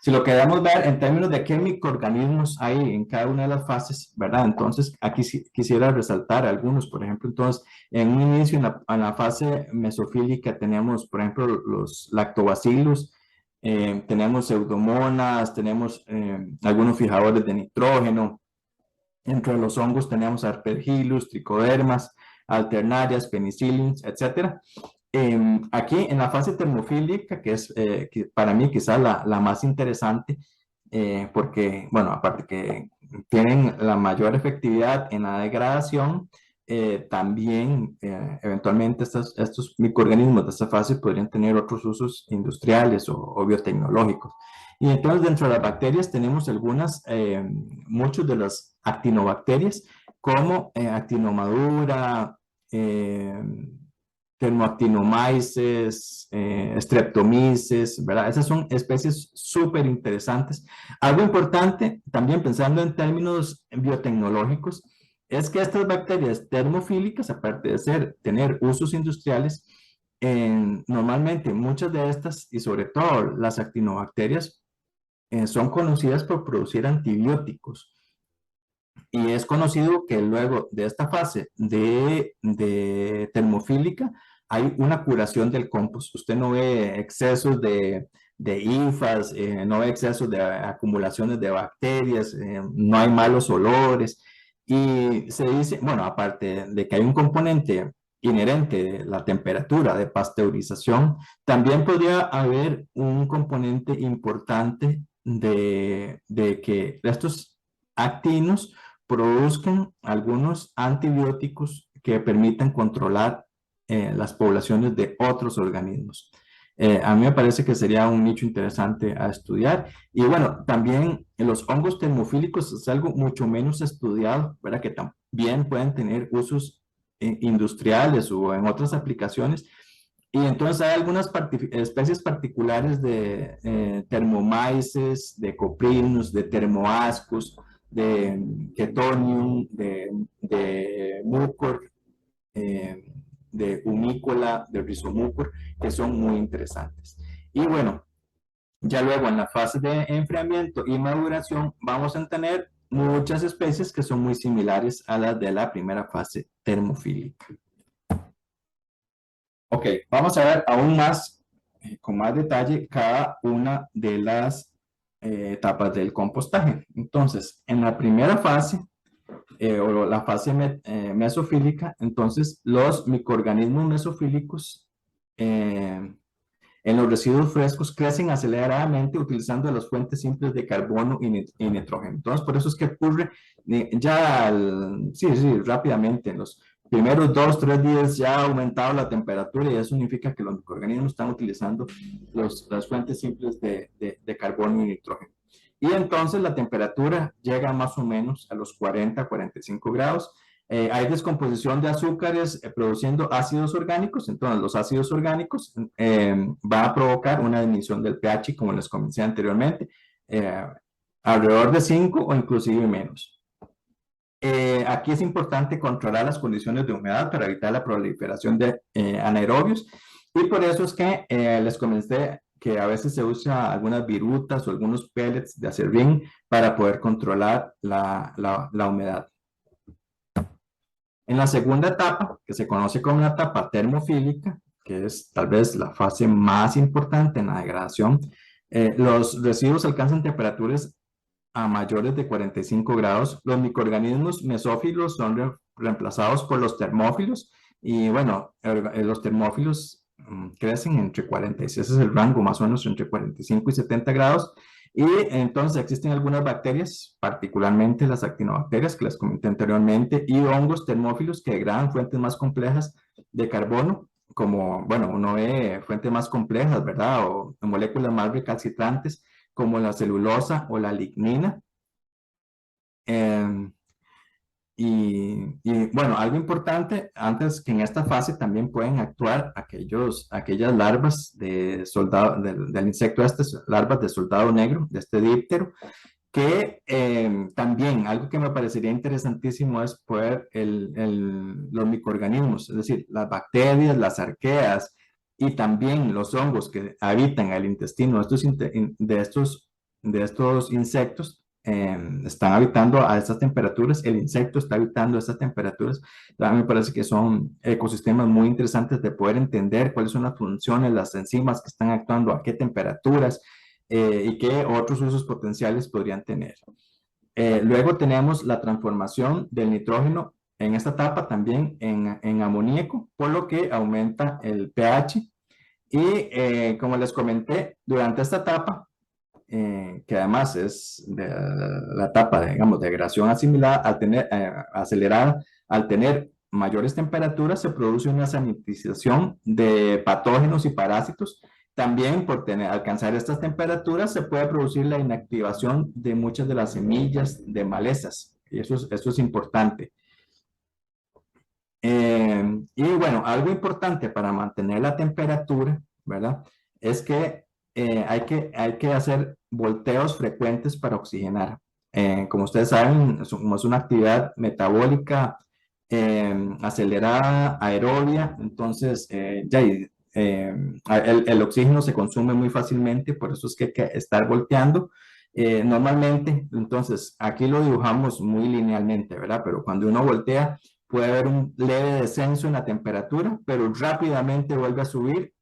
Si lo queremos ver en términos de qué microorganismos hay en cada una de las fases, ¿verdad? Entonces, aquí quisiera resaltar algunos, por ejemplo, entonces, en un inicio, en la fase mesofílica, tenemos, por ejemplo, los lactobacillus, tenemos pseudomonas, tenemos algunos fijadores de nitrógeno, entre los hongos tenemos aspergillus, tricodermas, alternarias, penicilliums, etcétera. Aquí en la fase termofílica, que es que para mí quizás la más interesante, porque, bueno, aparte que tienen la mayor efectividad en la degradación, también eventualmente estos microorganismos de esta fase podrían tener otros usos industriales o biotecnológicos. Y entonces dentro de las bacterias tenemos algunas, muchos de las actinobacterias, como actinomadura, eh, Thermoactinomyces, Streptomyces, ¿verdad? Esas son especies súper interesantes. Algo importante, también pensando en términos biotecnológicos, es que estas bacterias termofílicas, aparte de tener usos industriales, normalmente muchas de estas, y sobre todo las actinobacterias, son conocidas por producir antibióticos. Y es conocido que luego de esta fase de termofílica hay una curación del compost. Usted no ve excesos de hifas, no ve excesos de acumulaciones de bacterias, no hay malos olores. Y se dice, bueno, aparte de que hay un componente inherente de la temperatura de pasteurización, también podría haber un componente importante de que estos actinos produzcan algunos antibióticos que permitan controlar las poblaciones de otros organismos. A mí me parece que sería un nicho interesante a estudiar. Y bueno, también los hongos termofílicos es algo mucho menos estudiado, ¿verdad? Que también pueden tener usos industriales o en otras aplicaciones. Y entonces hay algunas especies particulares de termomaices, de coprinus, de termoascus, de Ketonium, de mucor, eh, de humícola, de rhizomucor, que son muy interesantes. Y bueno, ya luego en la fase de enfriamiento y maduración vamos a tener muchas especies que son muy similares a las de la primera fase termofílica. Ok, vamos a ver aún más, con más detalle, cada una de las etapas del compostaje. Entonces, en la primera fase, o la fase mesofílica, entonces los microorganismos mesofílicos en los residuos frescos crecen aceleradamente utilizando las fuentes simples de carbono y nitrógeno. Entonces, por eso es que ocurre ya, sí, rápidamente, en los primeros 2, 3 días ya ha aumentado la temperatura y eso significa que los microorganismos están utilizando las fuentes simples de carbono y nitrógeno. Y entonces la temperatura llega más o menos a los 40, 45 grados. Hay descomposición de azúcares produciendo ácidos orgánicos, entonces los ácidos orgánicos van a provocar una disminución del pH, como les comenté anteriormente, alrededor de 5 o inclusive menos. Aquí es importante controlar las condiciones de humedad para evitar la proliferación de anaerobios y por eso es que les comenté que a veces se usa algunas virutas o algunos pellets de acerrín para poder controlar la humedad. En la segunda etapa, que se conoce como la etapa termofílica, que es tal vez la fase más importante en la degradación, los residuos alcanzan temperaturas a mayores de 45 grados. Los microorganismos mesófilos son reemplazados por los termófilos y bueno, los termófilos crecen entre 46, ese es el rango más o menos entre 45 y 70 grados. Y entonces existen algunas bacterias, particularmente las actinobacterias que les comenté anteriormente, y hongos termófilos que degradan fuentes más complejas de carbono, como, bueno, uno ve fuentes más complejas, ¿verdad? O moléculas más recalcitrantes, como la celulosa o la lignina. Eh, bueno, algo importante, antes que en esta fase también pueden actuar aquellas larvas de soldado, del insecto larvas de soldado negro, de este díptero, que también algo que me parecería interesantísimo es poder los microorganismos, es decir, las bacterias, las arqueas y también los hongos que habitan el intestino de estos insectos están habitando a estas temperaturas, el insecto está habitando a estas temperaturas. A mí me parece que son ecosistemas muy interesantes de poder entender cuáles son las funciones, las enzimas que están actuando a qué temperaturas y qué otros usos potenciales podrían tener. Luego tenemos la transformación del nitrógeno en esta etapa también en amoníaco, por lo que aumenta el pH. Y como les comenté, durante esta etapa, que además es la etapa, digamos, de degradación asimilada, acelerada, al tener mayores temperaturas, se produce una sanitización de patógenos y parásitos. También por alcanzar estas temperaturas se puede producir la inactivación de muchas de las semillas de malezas. Y eso es importante. Y bueno, algo importante para mantener la temperatura, ¿verdad? Es que hay que hacer volteos frecuentes para oxigenar. Como ustedes saben, como es una actividad metabólica acelerada, aerobia, entonces el oxígeno se consume muy fácilmente, por eso es que hay que estar volteando. Normalmente, entonces, aquí lo dibujamos muy linealmente, ¿verdad? Pero cuando uno voltea, puede haber un leve descenso en la temperatura, pero rápidamente vuelve a subir.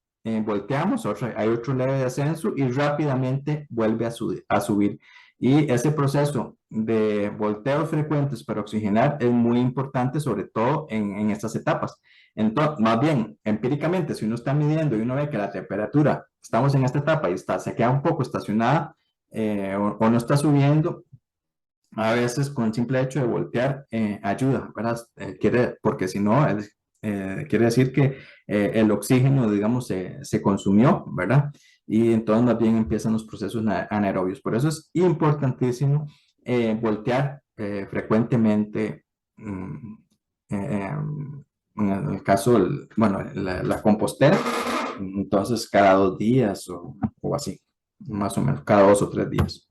Volteamos, hay otro leve descenso y rápidamente vuelve a subir. Y ese proceso de volteos frecuentes para oxigenar es muy importante, sobre todo en estas etapas. Entonces, más bien, empíricamente, si uno está midiendo y uno ve que la temperatura, estamos en esta etapa y se queda un poco estacionada, o no está subiendo, a veces con el simple hecho de voltear ayuda, ¿verdad? Porque si no, quiere decir que el oxígeno, digamos, se consumió, ¿verdad? Y entonces más bien empiezan los procesos anaerobios. Por eso es importantísimo voltear frecuentemente. mm, en el caso, bueno, la compostera, entonces cada 2 días o así, más o menos, cada 2 o 3 días.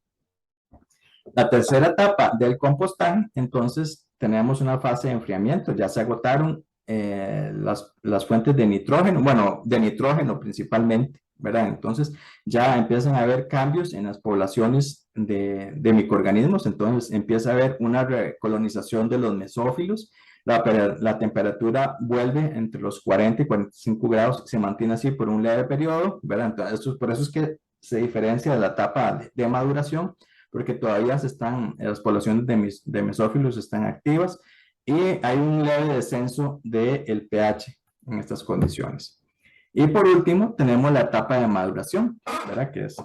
La tercera etapa del compostaje, entonces tenemos una fase de enfriamiento, ya se agotaron las fuentes de nitrógeno, bueno, de nitrógeno principalmente, ¿verdad? Entonces ya empiezan a haber cambios en las poblaciones de microorganismos, entonces empieza a haber una recolonización de los mesófilos, la temperatura vuelve entre los 40 y 45 grados, se mantiene así por un leve periodo, ¿verdad? Entonces, por eso es que se diferencia de la etapa de maduración, porque todavía las poblaciones de mesófilos están activas y hay un leve descenso del pH en estas condiciones. Y por último, tenemos la etapa de maduración, ¿verdad? Que es,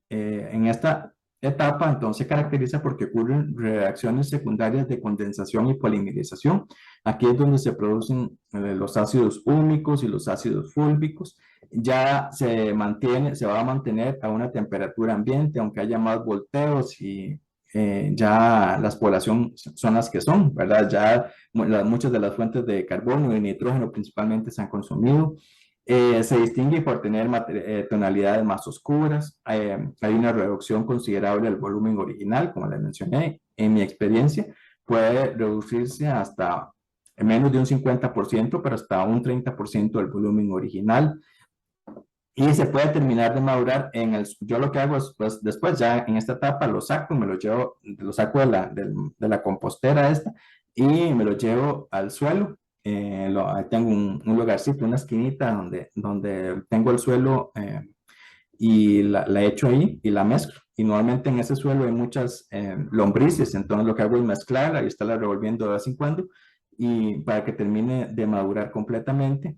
en esta etapa, entonces, se caracteriza porque ocurren reacciones secundarias de condensación y polimerización. Aquí es donde se producen los ácidos húmicos y los ácidos fúlbicos. Ya se va a mantener a una temperatura ambiente, aunque haya más volteos y ya las poblaciones son las que son, ¿verdad? Ya muchas de las fuentes de carbono y nitrógeno principalmente se han consumido. Se distingue por tener tonalidades más oscuras. Hay una reducción considerable del volumen original, como les mencioné. En mi experiencia, puede reducirse hasta menos de un 50%, pero hasta un 30% del volumen original. Y se puede terminar de madurar yo lo que hago es, pues, después ya en esta etapa lo saco, lo saco de la compostera esta y me lo llevo al suelo. Ahí tengo un lugarcito, una esquinita donde tengo el suelo y la echo ahí y la mezclo. Y normalmente en ese suelo hay muchas lombrices, entonces lo que hago es mezclarla y estarla revolviendo de vez en cuando y para que termine de madurar completamente.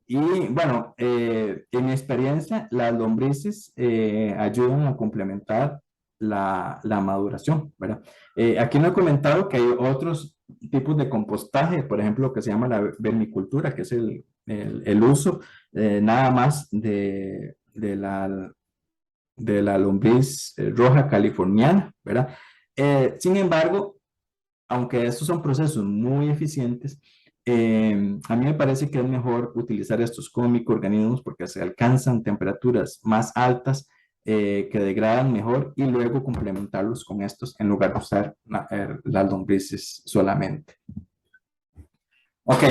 Y bueno, en mi experiencia, las lombrices ayudan a complementar la maduración, ¿verdad? Aquí no he comentado que hay otros tipos de compostaje, por ejemplo, que se llama la vermicultura, que es el uso nada más de la lombriz roja californiana, ¿verdad? Sin embargo, aunque estos son procesos muy eficientes, a mí me parece que es mejor utilizar estos como microorganismos porque se alcanzan temperaturas más altas que degradan mejor y luego complementarlos con estos en lugar de usar las lombrices solamente. Ok,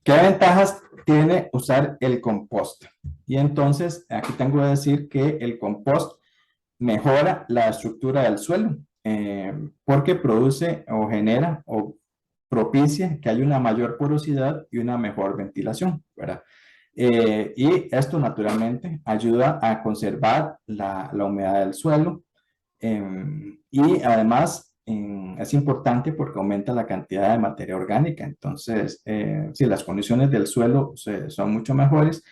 ¿qué ventajas tiene usar el compost? Y entonces aquí tengo que decir que el compost mejora la estructura del suelo porque produce o genera o propicia que haya una mayor porosidad y una mejor ventilación, ¿verdad? Y esto naturalmente ayuda a conservar la humedad del suelo y además es importante porque aumenta la cantidad de materia orgánica. Entonces, si las condiciones del suelo son mucho mejores,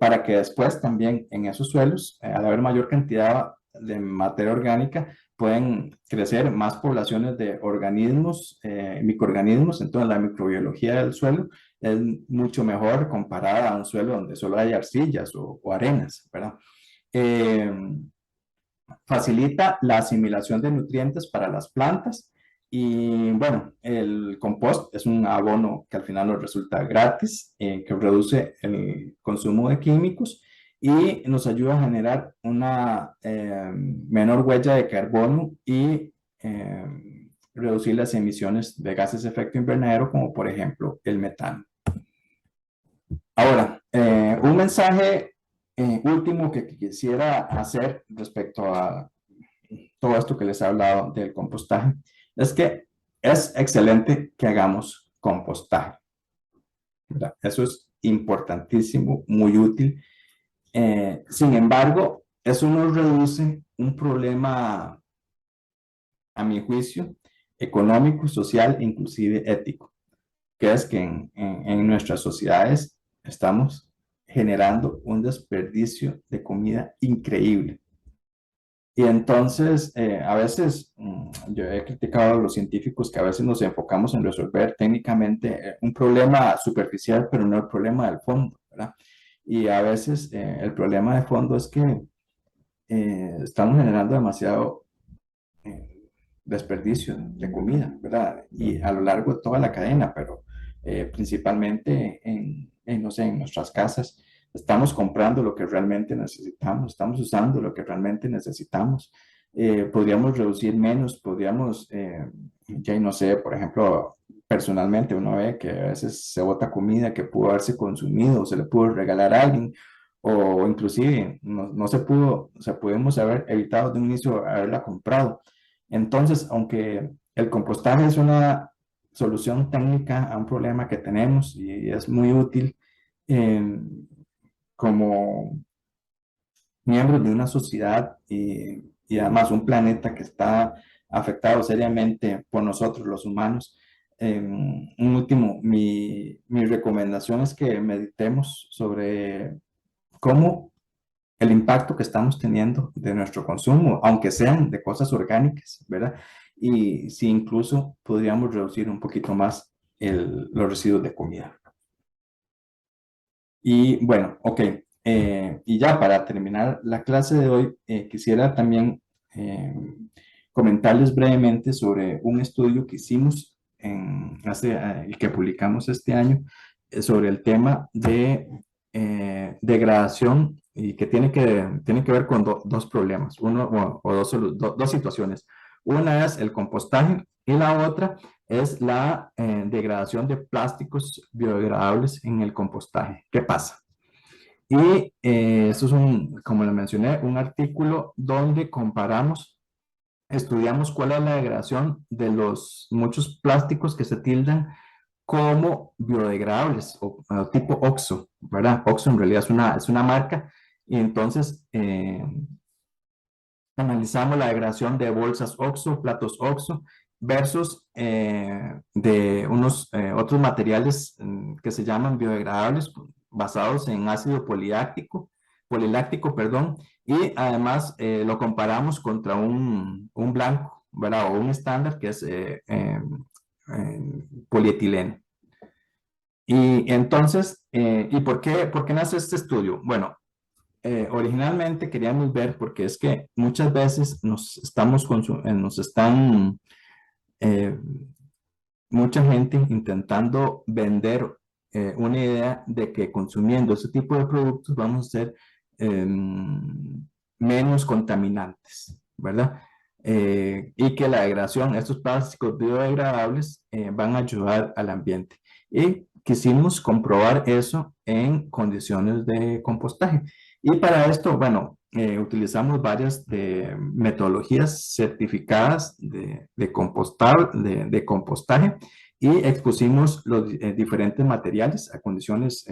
para que después también en esos suelos, al haber mayor cantidad de materia orgánica, pueden crecer más poblaciones de organismos, microorganismos. Entonces, la microbiología del suelo es mucho mejor comparada a un suelo donde solo hay arcillas o arenas, ¿verdad? Eh, Facilita la asimilación de nutrientes para las plantas y bueno, el compost es un abono que al final nos resulta gratis, que reduce el consumo de químicos y nos ayuda a generar una menor huella de carbono y reducir las emisiones de gases de efecto invernadero como por ejemplo el metano. Ahora, un mensaje último que quisiera hacer respecto a todo esto que les he hablado del compostaje, es que es excelente que hagamos compostaje, ¿verdad? Eso es importantísimo, muy útil. Sin embargo, eso nos reduce un problema, a mi juicio, económico, social e inclusive ético, que es que en nuestras sociedades estamos generando un desperdicio de comida increíble. Y entonces, a veces, yo he criticado a los científicos que a veces nos enfocamos en resolver técnicamente un problema superficial, pero no el problema del fondo, ¿verdad? Y a veces el problema de fondo es que estamos generando demasiado desperdicio de comida, ¿verdad? Y a lo largo de toda la cadena, pero principalmente no sé, en nuestras casas, estamos comprando lo que realmente necesitamos, estamos usando lo que realmente necesitamos. Podríamos reducir menos, podríamos, ya no sé, por ejemplo, personalmente uno ve que a veces se bota comida que pudo haberse consumido o se le pudo regalar a alguien o inclusive no se pudo, o sea, pudimos haber evitado de un inicio haberla comprado. Entonces, aunque el compostaje es una solución técnica a un problema que tenemos y es muy útil eh, como miembros de una sociedad y además un planeta que está afectado seriamente por nosotros los humanos. Un último, mi recomendación es que meditemos sobre cómo el impacto que estamos teniendo de nuestro consumo, aunque sean de cosas orgánicas, ¿verdad? Y si incluso podríamos reducir un poquito más los residuos de comida. Y bueno, ok. Y ya para terminar la clase de hoy, quisiera también eh, comentarles brevemente sobre un estudio que hicimos y que publicamos este año sobre el tema de degradación y que tiene que ver con dos problemas, uno o dos situaciones. Una es el compostaje y la otra es la degradación de plásticos biodegradables en el compostaje. ¿Qué pasa? Y eso es como le mencioné, un artículo donde estudiamos cuál es la degradación de los muchos plásticos que se tildan como biodegradables o tipo OXO, ¿verdad? OXO en realidad es una marca y entonces analizamos la degradación de bolsas OXO, platos OXO, versus de unos otros materiales que se llaman biodegradables basados en ácido poliláctico, perdón, y además lo comparamos contra un blanco, ¿verdad? O un estándar que es polietileno. Y entonces, ¿y por qué nace este estudio? Bueno, originalmente queríamos ver, porque es que muchas veces nos están eh, mucha gente intentando vender una idea de que consumiendo ese tipo de productos vamos a ser eh, menos contaminantes, ¿verdad? Y que la degradación, estos plásticos biodegradables van a ayudar al ambiente. Y quisimos comprobar eso en condiciones de compostaje. Y para esto, bueno, utilizamos varias metodologías certificadas de compostaje y expusimos los diferentes materiales a condiciones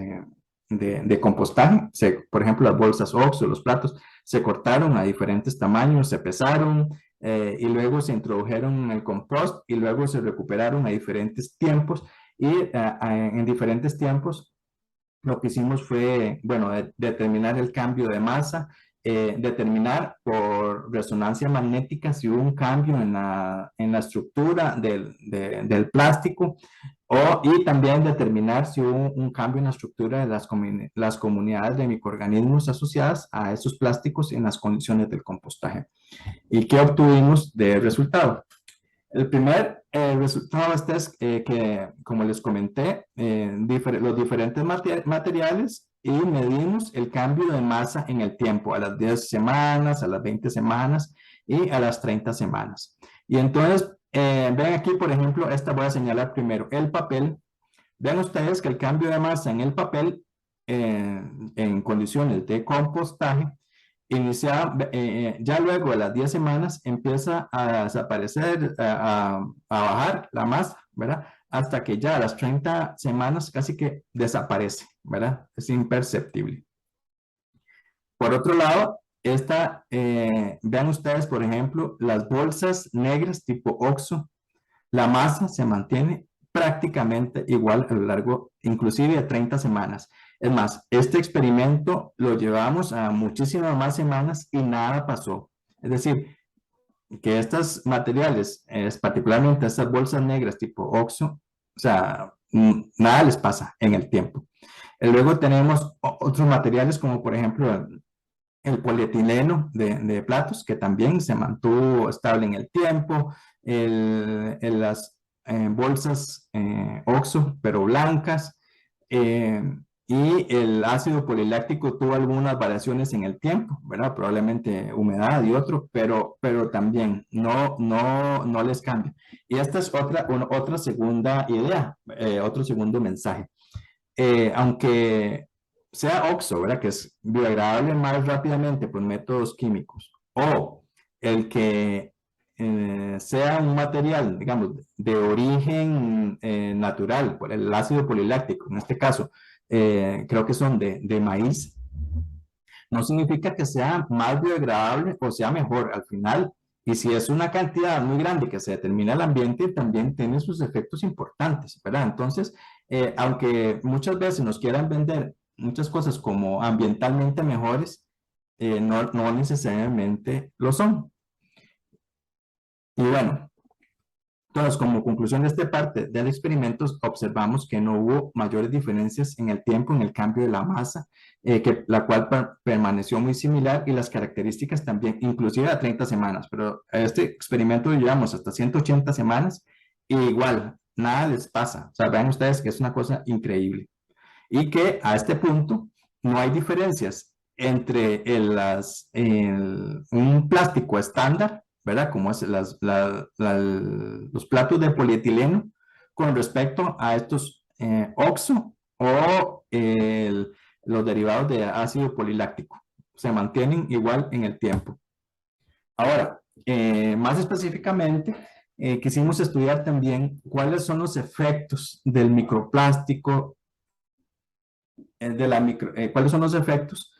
de compostaje. Por ejemplo, las bolsas OXO, los platos, se cortaron a diferentes tamaños, se pesaron y luego se introdujeron en el compost y luego se recuperaron a diferentes tiempos y en diferentes tiempos lo que hicimos fue, bueno, determinar el cambio de masa, determinar por resonancia magnética si hubo un cambio en la estructura del plástico y también determinar si hubo un cambio en la estructura de las comunidades de microorganismos asociadas a esos plásticos en las condiciones del compostaje. ¿Y qué obtuvimos de resultado? El primer resultado es que, como les comenté, los diferentes materiales y medimos el cambio de masa en el tiempo, a las 10 semanas, a las 20 semanas y a las 30 semanas. Y entonces, ven aquí, por ejemplo, esta voy a señalar primero, el papel. Vean ustedes que el cambio de masa en el papel en condiciones de compostaje ya luego de las 10 semanas empieza a desaparecer, a bajar la masa, ¿verdad? Hasta que ya a las 30 semanas casi que desaparece, ¿verdad? Es imperceptible. Por otro lado, vean ustedes, por ejemplo, las bolsas negras tipo OXO, la masa se mantiene prácticamente igual a lo largo, inclusive de 30 semanas. Es más, este experimento lo llevamos a muchísimas más semanas y nada pasó. Es decir, que estos materiales, particularmente estas bolsas negras tipo OXO, o sea, nada les pasa en el tiempo. Luego tenemos otros materiales como por ejemplo el polietileno de platos, que también se mantuvo estable en el tiempo, las bolsas OXO, pero blancas, eh, y el ácido poliláctico tuvo algunas variaciones en el tiempo, ¿verdad? Probablemente humedad y otro, pero también no les cambia. Y esta es otra segunda idea, otro segundo mensaje. Aunque sea OXO, ¿verdad? Que es biodegradable más rápidamente por métodos químicos, o el que sea un material, digamos, de origen natural, por el ácido poliláctico, en este caso, creo que son de maíz, no significa que sea más biodegradable o sea mejor al final. Y si es una cantidad muy grande que se determina el ambiente, también tiene sus efectos importantes, ¿verdad? Entonces, aunque muchas veces nos quieran vender muchas cosas como ambientalmente mejores, no necesariamente lo son. Y bueno, entonces, como conclusión de esta parte del experimento, observamos que no hubo mayores diferencias en el tiempo, en el cambio de la masa, la cual permaneció muy similar y las características también, inclusive a 30 semanas, pero a este experimento lo llevamos hasta 180 semanas y igual, nada les pasa. O sea, vean ustedes que es una cosa increíble. Y que a este punto no hay diferencias entre un plástico estándar, ¿verdad? Como es los platos de polietileno con respecto a estos OXO o los derivados de ácido poliláctico. Se mantienen igual en el tiempo. Ahora, más específicamente, quisimos estudiar también cuáles son los efectos del microplástico cuáles son los efectos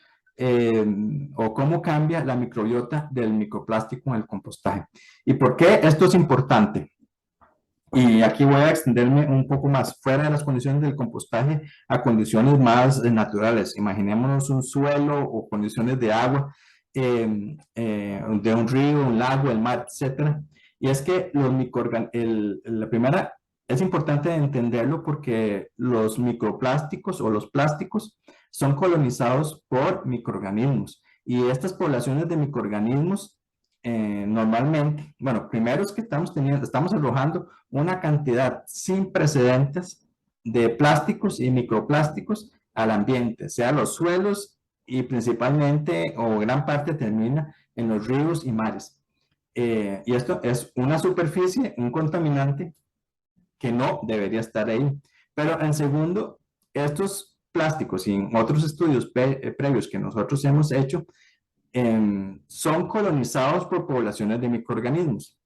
o cómo cambia la microbiota del microplástico en el compostaje. ¿Y por qué esto es importante? Y aquí voy a extenderme un poco más fuera de las condiciones del compostaje a condiciones más naturales. Imaginémonos un suelo o condiciones de agua, de un río, un lago, el mar, etcétera. Y es que la primera es importante entenderlo porque los microplásticos o los plásticos son colonizados por microorganismos. Y estas poblaciones de microorganismos normalmente, bueno, primero es que estamos arrojando una cantidad sin precedentes de plásticos y microplásticos al ambiente, sea los suelos y principalmente o gran parte termina en los ríos y mares. Y esto es una superficie, un contaminante que no debería estar ahí. Pero en segundo, estos plásticos y en otros estudios previos que nosotros hemos hecho, son colonizados por poblaciones de microorganismos.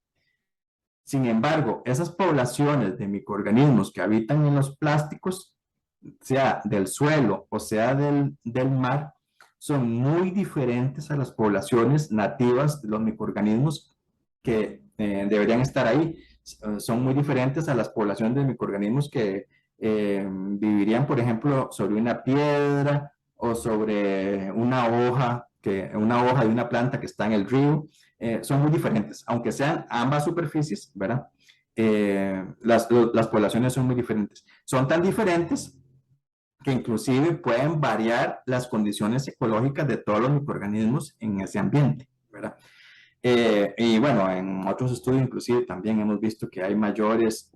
Sin embargo, esas poblaciones de microorganismos que habitan en los plásticos, sea del suelo o sea del mar, son muy diferentes a las poblaciones nativas de los microorganismos que deberían estar ahí. Son muy diferentes a las poblaciones de microorganismos que vivirían, por ejemplo, sobre una piedra o sobre una hoja de una planta que está en el río. Son muy diferentes, aunque sean ambas superficies, ¿verdad? Las poblaciones son muy diferentes. Son tan diferentes que inclusive pueden variar las condiciones ecológicas de todos los microorganismos en ese ambiente, ¿verdad? Y bueno, en otros estudios inclusive también hemos visto que hay mayores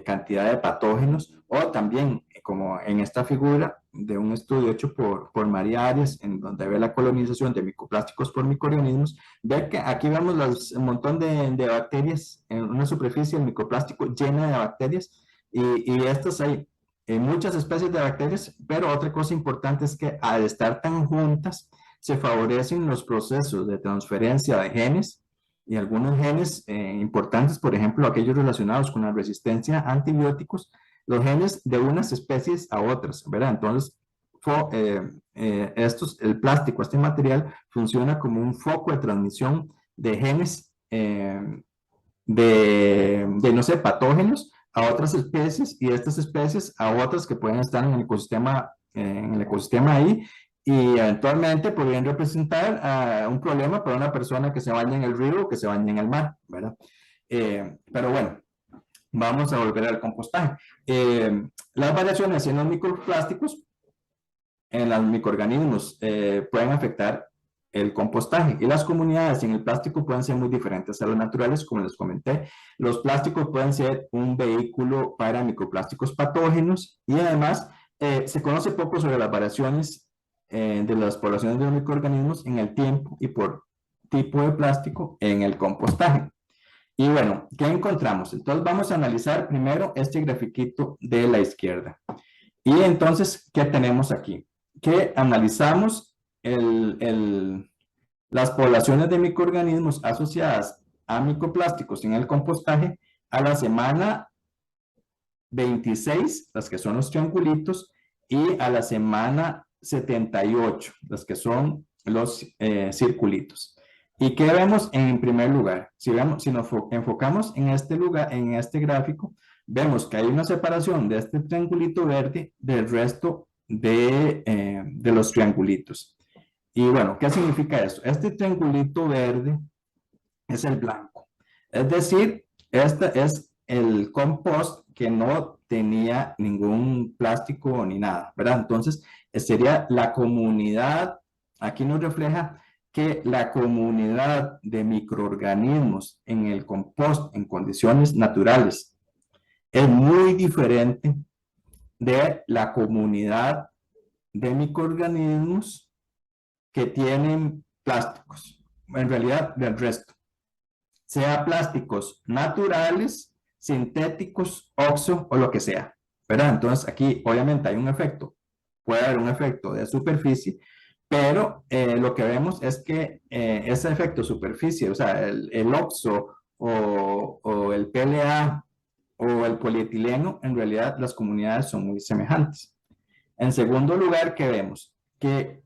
cantidad de patógenos, o también, como en esta figura de un estudio hecho por María Arias, en donde ve la colonización de microplásticos por microorganismos, ve que aquí vemos un montón de bacterias en una superficie del microplástico llena de bacterias, y estas hay muchas especies de bacterias, pero otra cosa importante es que al estar tan juntas, se favorecen los procesos de transferencia de genes y algunos genes importantes, por ejemplo, aquellos relacionados con la resistencia a antibióticos, los genes de unas especies a otras, ¿verdad? Entonces, el plástico, este material, funciona como un foco de transmisión de genes no sé, patógenos a otras especies y estas especies a otras que pueden estar en el ecosistema ahí, y eventualmente podrían representar un problema para una persona que se baña en el río o que se baña en el mar, ¿verdad? Pero bueno, vamos a volver al compostaje. Las variaciones en los microplásticos, en los microorganismos, pueden afectar el compostaje, y las comunidades en el plástico pueden ser muy diferentes a los naturales, como les comenté. Los plásticos pueden ser un vehículo para microplásticos patógenos, y además se conoce poco sobre las variaciones de las poblaciones de los microorganismos en el tiempo y por tipo de plástico en el compostaje. Y bueno, ¿qué encontramos? Entonces vamos a analizar primero este grafiquito de la izquierda. Y entonces, ¿qué tenemos aquí? Que analizamos las poblaciones de microorganismos asociadas a microplásticos en el compostaje a la semana 26, las que son los triangulitos, y a la semana 78, las que son los circulitos. ¿Y qué vemos en primer lugar? Si nos enfocamos en este lugar, en este gráfico, vemos que hay una separación de este triangulito verde del resto de los triangulitos. Y bueno, ¿qué significa esto? Este triangulito verde es el blanco. Es decir, este es el compost que no tenía ningún plástico ni nada, ¿verdad? Entonces, sería la comunidad, aquí nos refleja que la comunidad de microorganismos en el compost en condiciones naturales es muy diferente de la comunidad de microorganismos que tienen plásticos, en realidad del resto, sea plásticos naturales, sintéticos, oxo o lo que sea, ¿verdad? Entonces aquí obviamente hay un efecto, puede haber un efecto de superficie, pero lo que vemos es que ese efecto superficie, o sea, el oxo o el PLA o el polietileno, en realidad las comunidades son muy semejantes. En segundo lugar, ¿qué vemos? Que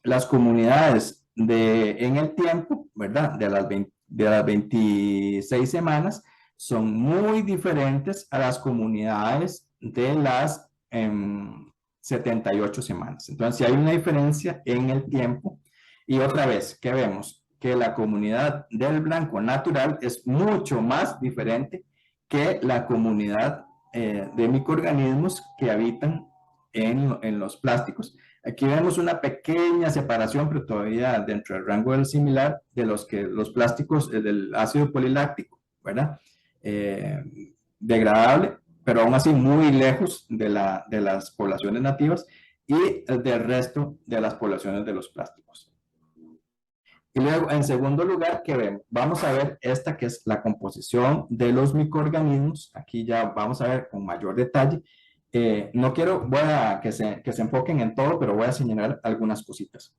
las comunidades en el tiempo, ¿verdad? De las 26 semanas, son muy diferentes a las comunidades de las 78 semanas. Entonces, si hay una diferencia en el tiempo, y otra vez, ¿qué vemos? Que la comunidad del blanco natural es mucho más diferente que la comunidad de microorganismos que habitan en los plásticos. Aquí vemos una pequeña separación, pero todavía dentro del rango del similar de los plásticos del ácido poliláctico, ¿verdad? Eh, Degradable, pero aún así muy lejos de las poblaciones nativas y del resto de las poblaciones de los plásticos. Y luego, en segundo lugar, ¿qué vemos? Vamos a ver esta que es la composición de los microorganismos. Aquí ya vamos a ver con mayor detalle. No quiero, voy a que se enfoquen en todo, pero voy a señalar algunas cositas.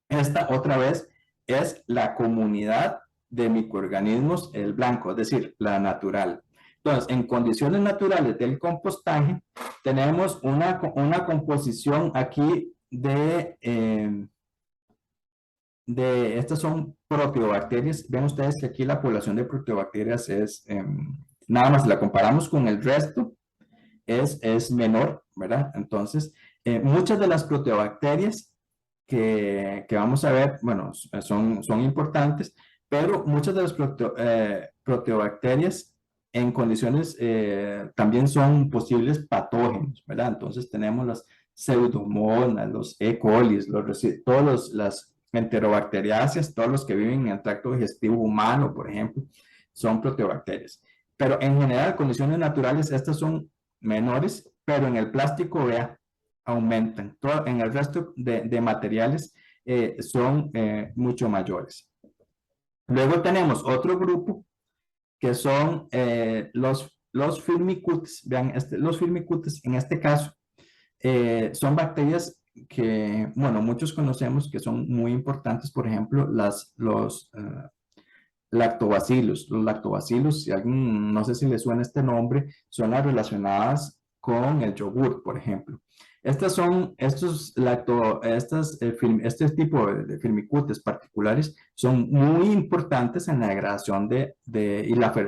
Esta otra vez es la comunidad de microorganismos, el blanco, es decir, la natural. Entonces, en condiciones naturales del compostaje, tenemos una composición aquí estas son proteobacterias. Ven ustedes que aquí la población de proteobacterias es, nada más si la comparamos con el resto, es menor, ¿verdad? Entonces, muchas de las proteobacterias que vamos a ver, bueno, son importantes, pero muchas de las proteobacterias en condiciones también son posibles patógenos, ¿verdad? Entonces tenemos las pseudomonas, los E. coli, todos las enterobacteriáceas, todos los que viven en el tracto digestivo humano, por ejemplo, son proteobacterias. Pero en general, condiciones naturales, estas son menores, pero en el plástico, vea, aumentan. En el resto de materiales son mucho mayores. Luego tenemos otro grupo que son los firmicutes. Vean, los firmicutes en este caso son bacterias que, bueno, muchos conocemos que son muy importantes, por ejemplo, los lactobacilos. Los lactobacilos, si alguien, no sé si les suena este nombre, son las relacionadas con el yogur, por ejemplo. Este tipo de firmicutes particulares son muy importantes en la degradación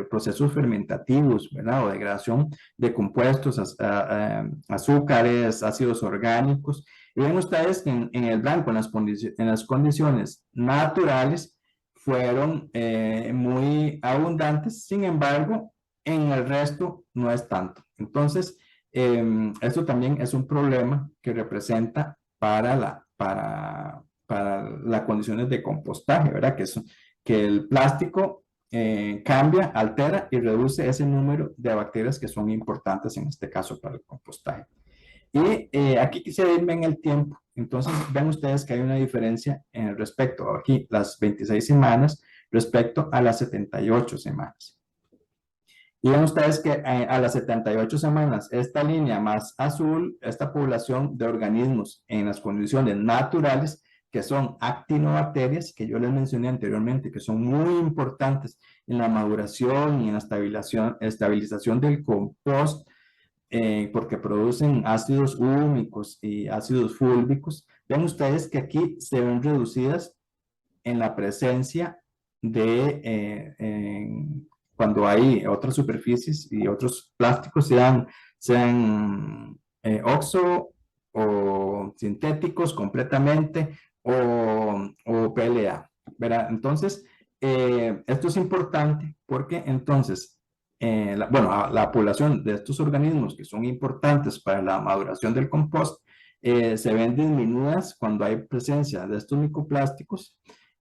procesos fermentativos, ¿verdad? O degradación de compuestos, azúcares, ácidos orgánicos. Y ven ustedes que en el blanco, en las condiciones naturales, fueron muy abundantes, sin embargo, en el resto no es tanto. Entonces, esto también es un problema que representa para las condiciones de compostaje, ¿verdad? Que el plástico cambia, altera y reduce ese número de bacterias que son importantes en este caso para el compostaje. Y aquí quisiera irme en el tiempo. Entonces, ven ustedes que hay una diferencia en el respecto, aquí las 26 semanas respecto a las 78 semanas. Y ven ustedes que a las 78 semanas, esta línea más azul, esta población de organismos en las condiciones naturales, que son actinobacterias, que yo les mencioné anteriormente, que son muy importantes en la maduración y en la estabilización del compost, porque producen ácidos húmicos y ácidos fúlvicos. Ven ustedes que aquí se ven reducidas en la presencia cuando hay otras superficies y otros plásticos, sean oxo o sintéticos completamente o PLA, ¿verdad? Entonces, esto es importante porque entonces, la población de estos organismos que son importantes para la maduración del compost se ven disminuidas cuando hay presencia de estos microplásticos,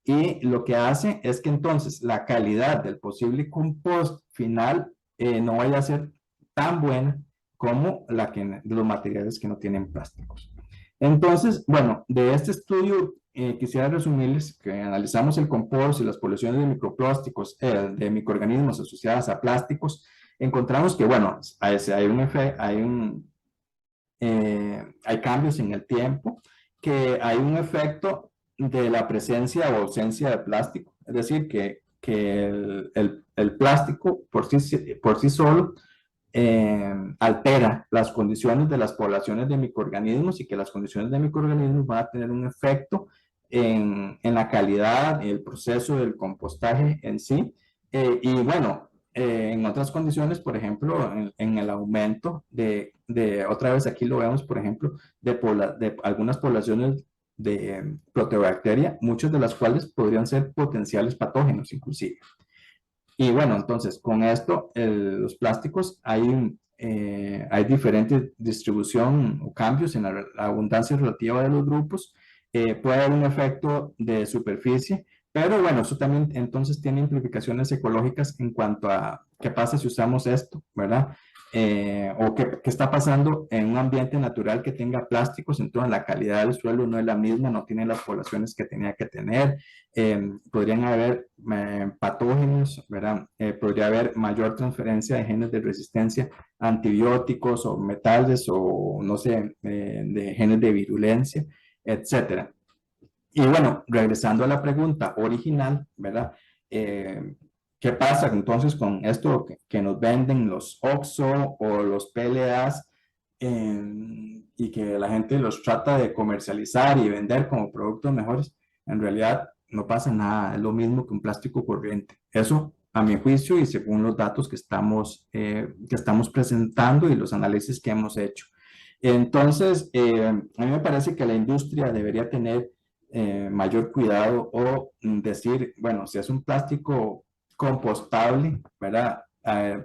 y lo que hace es que entonces la calidad del posible compost final no vaya a ser tan buena como los materiales que no tienen plásticos. Entonces, bueno, de este estudio quisiera resumirles que analizamos el compost y las poblaciones de microplásticos, de microorganismos asociadas a plásticos. Encontramos que, bueno, hay cambios en el tiempo, que hay un efecto de la presencia o ausencia de plástico, es decir, que el plástico por sí solo altera las condiciones de las poblaciones de microorganismos, y que las condiciones de microorganismos van a tener un efecto en la calidad y el proceso del compostaje en sí. Y bueno, en otras condiciones, por ejemplo, en el aumento otra vez aquí lo vemos, por ejemplo, de algunas poblaciones de proteobacteria, muchas de las cuales podrían ser potenciales patógenos inclusive. Y bueno, entonces, con esto, los plásticos, hay diferente distribución o cambios en la abundancia relativa de los grupos. Puede haber un efecto de superficie, pero bueno, eso también entonces tiene implicaciones ecológicas en cuanto a qué pasa si usamos esto, ¿verdad? O qué está pasando en un ambiente natural que tenga plásticos. Entonces la calidad del suelo no es la misma, no tiene las poblaciones que tenía que tener. Podrían haber patógenos, ¿verdad? Podría haber mayor transferencia de genes de resistencia a antibióticos o metales, o no sé, de genes de virulencia, etcétera. Y bueno, regresando a la pregunta original, ¿verdad? ¿Qué pasa entonces con esto que nos venden los OXXO o los PLAs, y que la gente los trata de comercializar y vender como productos mejores? En realidad no pasa nada, es lo mismo que un plástico corriente. Eso, a mi juicio, y según los datos que estamos presentando y los análisis que hemos hecho. Entonces, a mí me parece que la industria debería tener mayor cuidado, o decir, bueno, si es un plástico compostable, ¿verdad?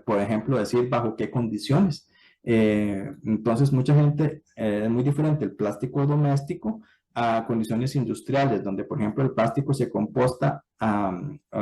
Por ejemplo, decir bajo qué condiciones. Entonces, mucha gente, es muy diferente el plástico doméstico a condiciones industriales, donde, por ejemplo, el plástico se composta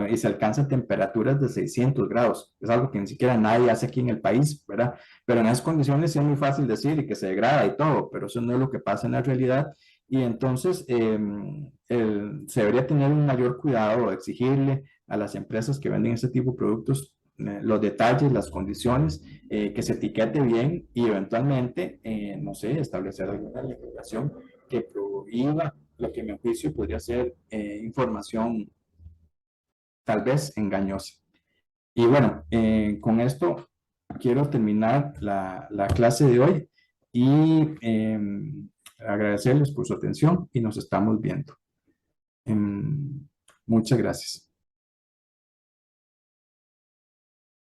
y se alcanza temperaturas de 600 grados. Es algo que ni siquiera nadie hace aquí en el país, ¿verdad? Pero en esas condiciones sí es muy fácil decir y que se degrada y todo, pero eso no es lo que pasa en la realidad. Y entonces se debería tener un mayor cuidado, exigirle a las empresas que venden ese tipo de productos los detalles, las condiciones, que se etiquete bien, y eventualmente, no sé, establecer alguna legislación que prohíba lo que, a mi juicio, podría ser información tal vez engañosa. Y bueno, con esto quiero terminar la clase de hoy y agradecerles por su atención y nos estamos viendo. Muchas gracias.